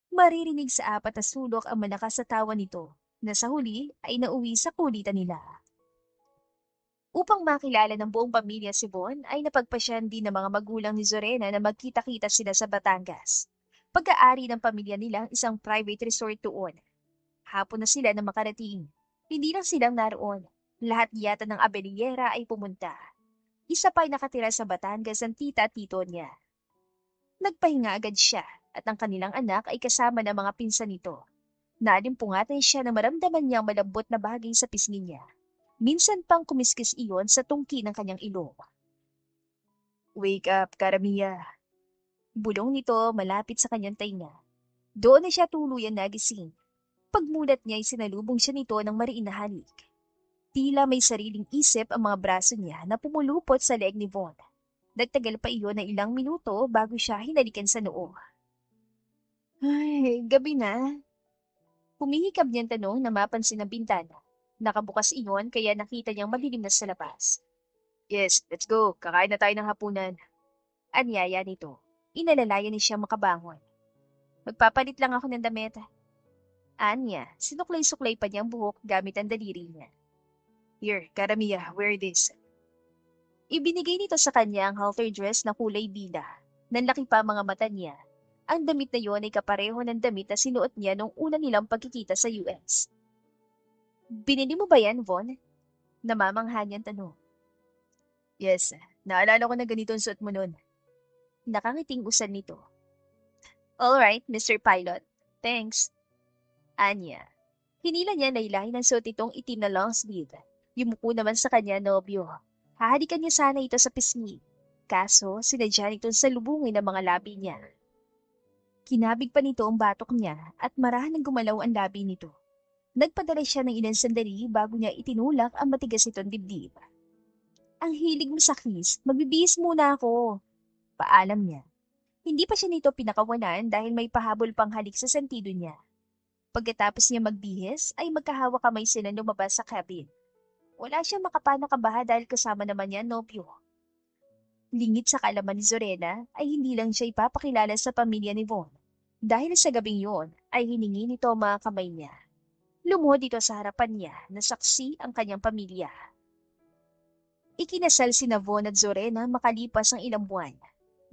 Maririnig sa apat na sulok ang malakas sa tawa nito, na sa huli ay nauwi sa kulitan nila. Upang makilala ng buong pamilya si Von, ay napagpasyan din ng mga magulang ni Zorena na magkita-kita sila sa Batangas. Pag-aari ng pamilya nila isang private resort doon. Hapon na sila na makarating. Hindi lang silang naroon. Lahat yata ng Abelillera ay pumunta. Isa pa'y nakatira sa Batangas ang tita at tito niya. Nagpahinga agad siya at ang kanilang anak ay kasama ng mga pinsan nito. Naalimpungatan siya na maramdaman niyang malambot na bagay sa pisngi niya. Minsan pang kumiskis iyon sa tungki ng kanyang ilong. Wake up, Karamiya. Bulong nito malapit sa kanyang tainga. Doon na siya tuluyan nagising. Pagmulat niya ay sinalubong siya nito ng mariin na halik. Tila may sariling isip ang mga braso niya na pumulupot sa leeg ni Von. Nagtagal pa iyon ng ilang minuto bago siya hinalikan sa noo. Ay, gabi na. Humihikab niyang tanong na mapansin ng bintana. Nakabukas iyon kaya nakita niyang madilim na sa labas. Yes, let's go. Kakain na tayo ng hapunan. Anyaya nito. Inalalayan ni siya makabangon. Magpapalit lang ako ng damit. Anya, sinuklay-suklay pa niyang buhok gamit ang daliri niya. Here, Karamiya, wear this. Ibinigay nito sa kanya ang halter dress na kulay bida. Nanlaki pa mga mata niya. Ang damit na yon ay kapareho ng damit na sinuot niya nung una nilang pagkikita sa US. Binili mo ba yan, Von? Namamangha niyang tanong. Yes, naalala ko na ganito ang suot mo nun. Nakangiting usan nito. Alright, Mr. Pilot. Thanks. Anya. Hinila niya laylahin ng suot itong itim na long sleeve. Yumuko naman sa kanya nobyo. Hahalikan niya sana ito sa pisngi. Kaso, sinadya nitong salubungin ng mga labi niya. Kinabig pa nito ang batok niya at marahan ng gumalaw ang labi nito. Nagpadala siya ng ilang sandali bago niya itinulak ang matigas nitong dibdib. Ang hilig mo sa kiss, magbibihis muna ako. Paalam niya. Hindi pa siya nito pinakawanan dahil may pahabol pang halik sa sentido niya. Pagkatapos niya magbihis, ay magkahawa kamay sila lumabas sa cabin. Wala siyang makapanakabaha dahil kasama naman niya nobyo. Lingit sa kaalaman ni Zorena ay hindi lang siya ipapakilala sa pamilya ni Von. Dahil sa gabing yon ay hiningi nito ang mga kamay niya. Lumuhod dito sa harapan niya na saksi ang kanyang pamilya. Ikinasal sina Von at Zorena makalipas ang ilang buwan.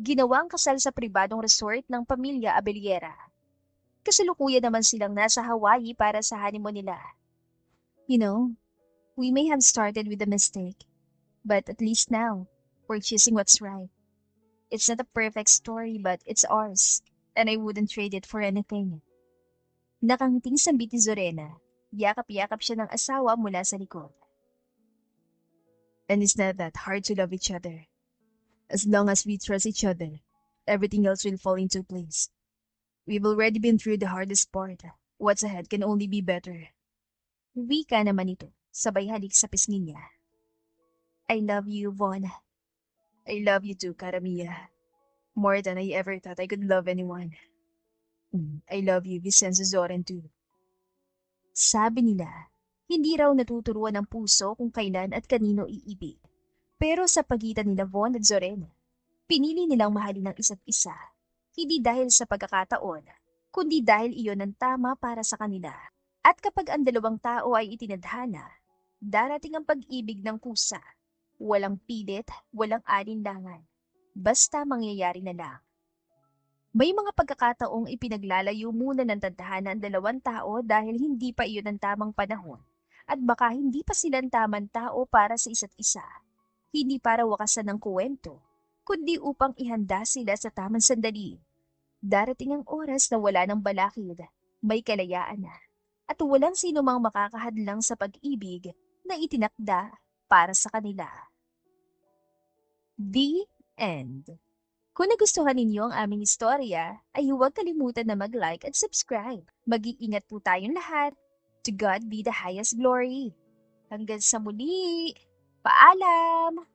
Ginawa ang kasal sa pribadong resort ng pamilya Abeliera. Kasalukuyan naman silang nasa Hawaii para sa honeymoon nila. You know, we may have started with a mistake, but at least now, we're choosing what's right. It's not a perfect story, but it's ours, and I wouldn't trade it for anything. Nakangiting sambit ni Zorena. Yakap-yakap siya ng asawa mula sa likod. And it's not that hard to love each other. As long as we trust each other, everything else will fall into place. We've already been through the hardest part. What's ahead can only be better. Wika naman ito, sabay halik sa pisngi niya. I love you, Von. I love you too, Karamiya. More than I ever thought I could love anyone. I love you, Vincenzo Zoren too. Sabi nila, hindi raw natuturuan ng puso kung kailan at kanino iibig. Pero sa pagitan nila Von at Zoren, pinili nilang mahalin ang isa't isa. Hindi dahil sa pagkakataon, kundi dahil iyon ang tama para sa kanila. At kapag ang dalawang tao ay itinadhana, darating ang pag-ibig ng kusa. Walang pilit, walang alinlangan. Basta mangyayari na lang. May mga pagkakataong ipinaglalayo muna ng tadhana ang dalawang tao dahil hindi pa iyon ang tamang panahon. At baka hindi pa sila ang tamang tao para sa isa't isa. Hindi para wakasan ng kuwento, kundi upang ihanda sila sa tamang sandali. Darating ang oras na wala ng balakid, may kalayaan na, at walang sino mang makakahadlang sa pag-ibig na itinakda para sa kanila. The End. Kung nagustuhan ninyo ang aming istorya, ay huwag kalimutan na mag-like at subscribe. Mag-iingat po tayong lahat. To God be the highest glory. Hanggang sa muli. Paalam!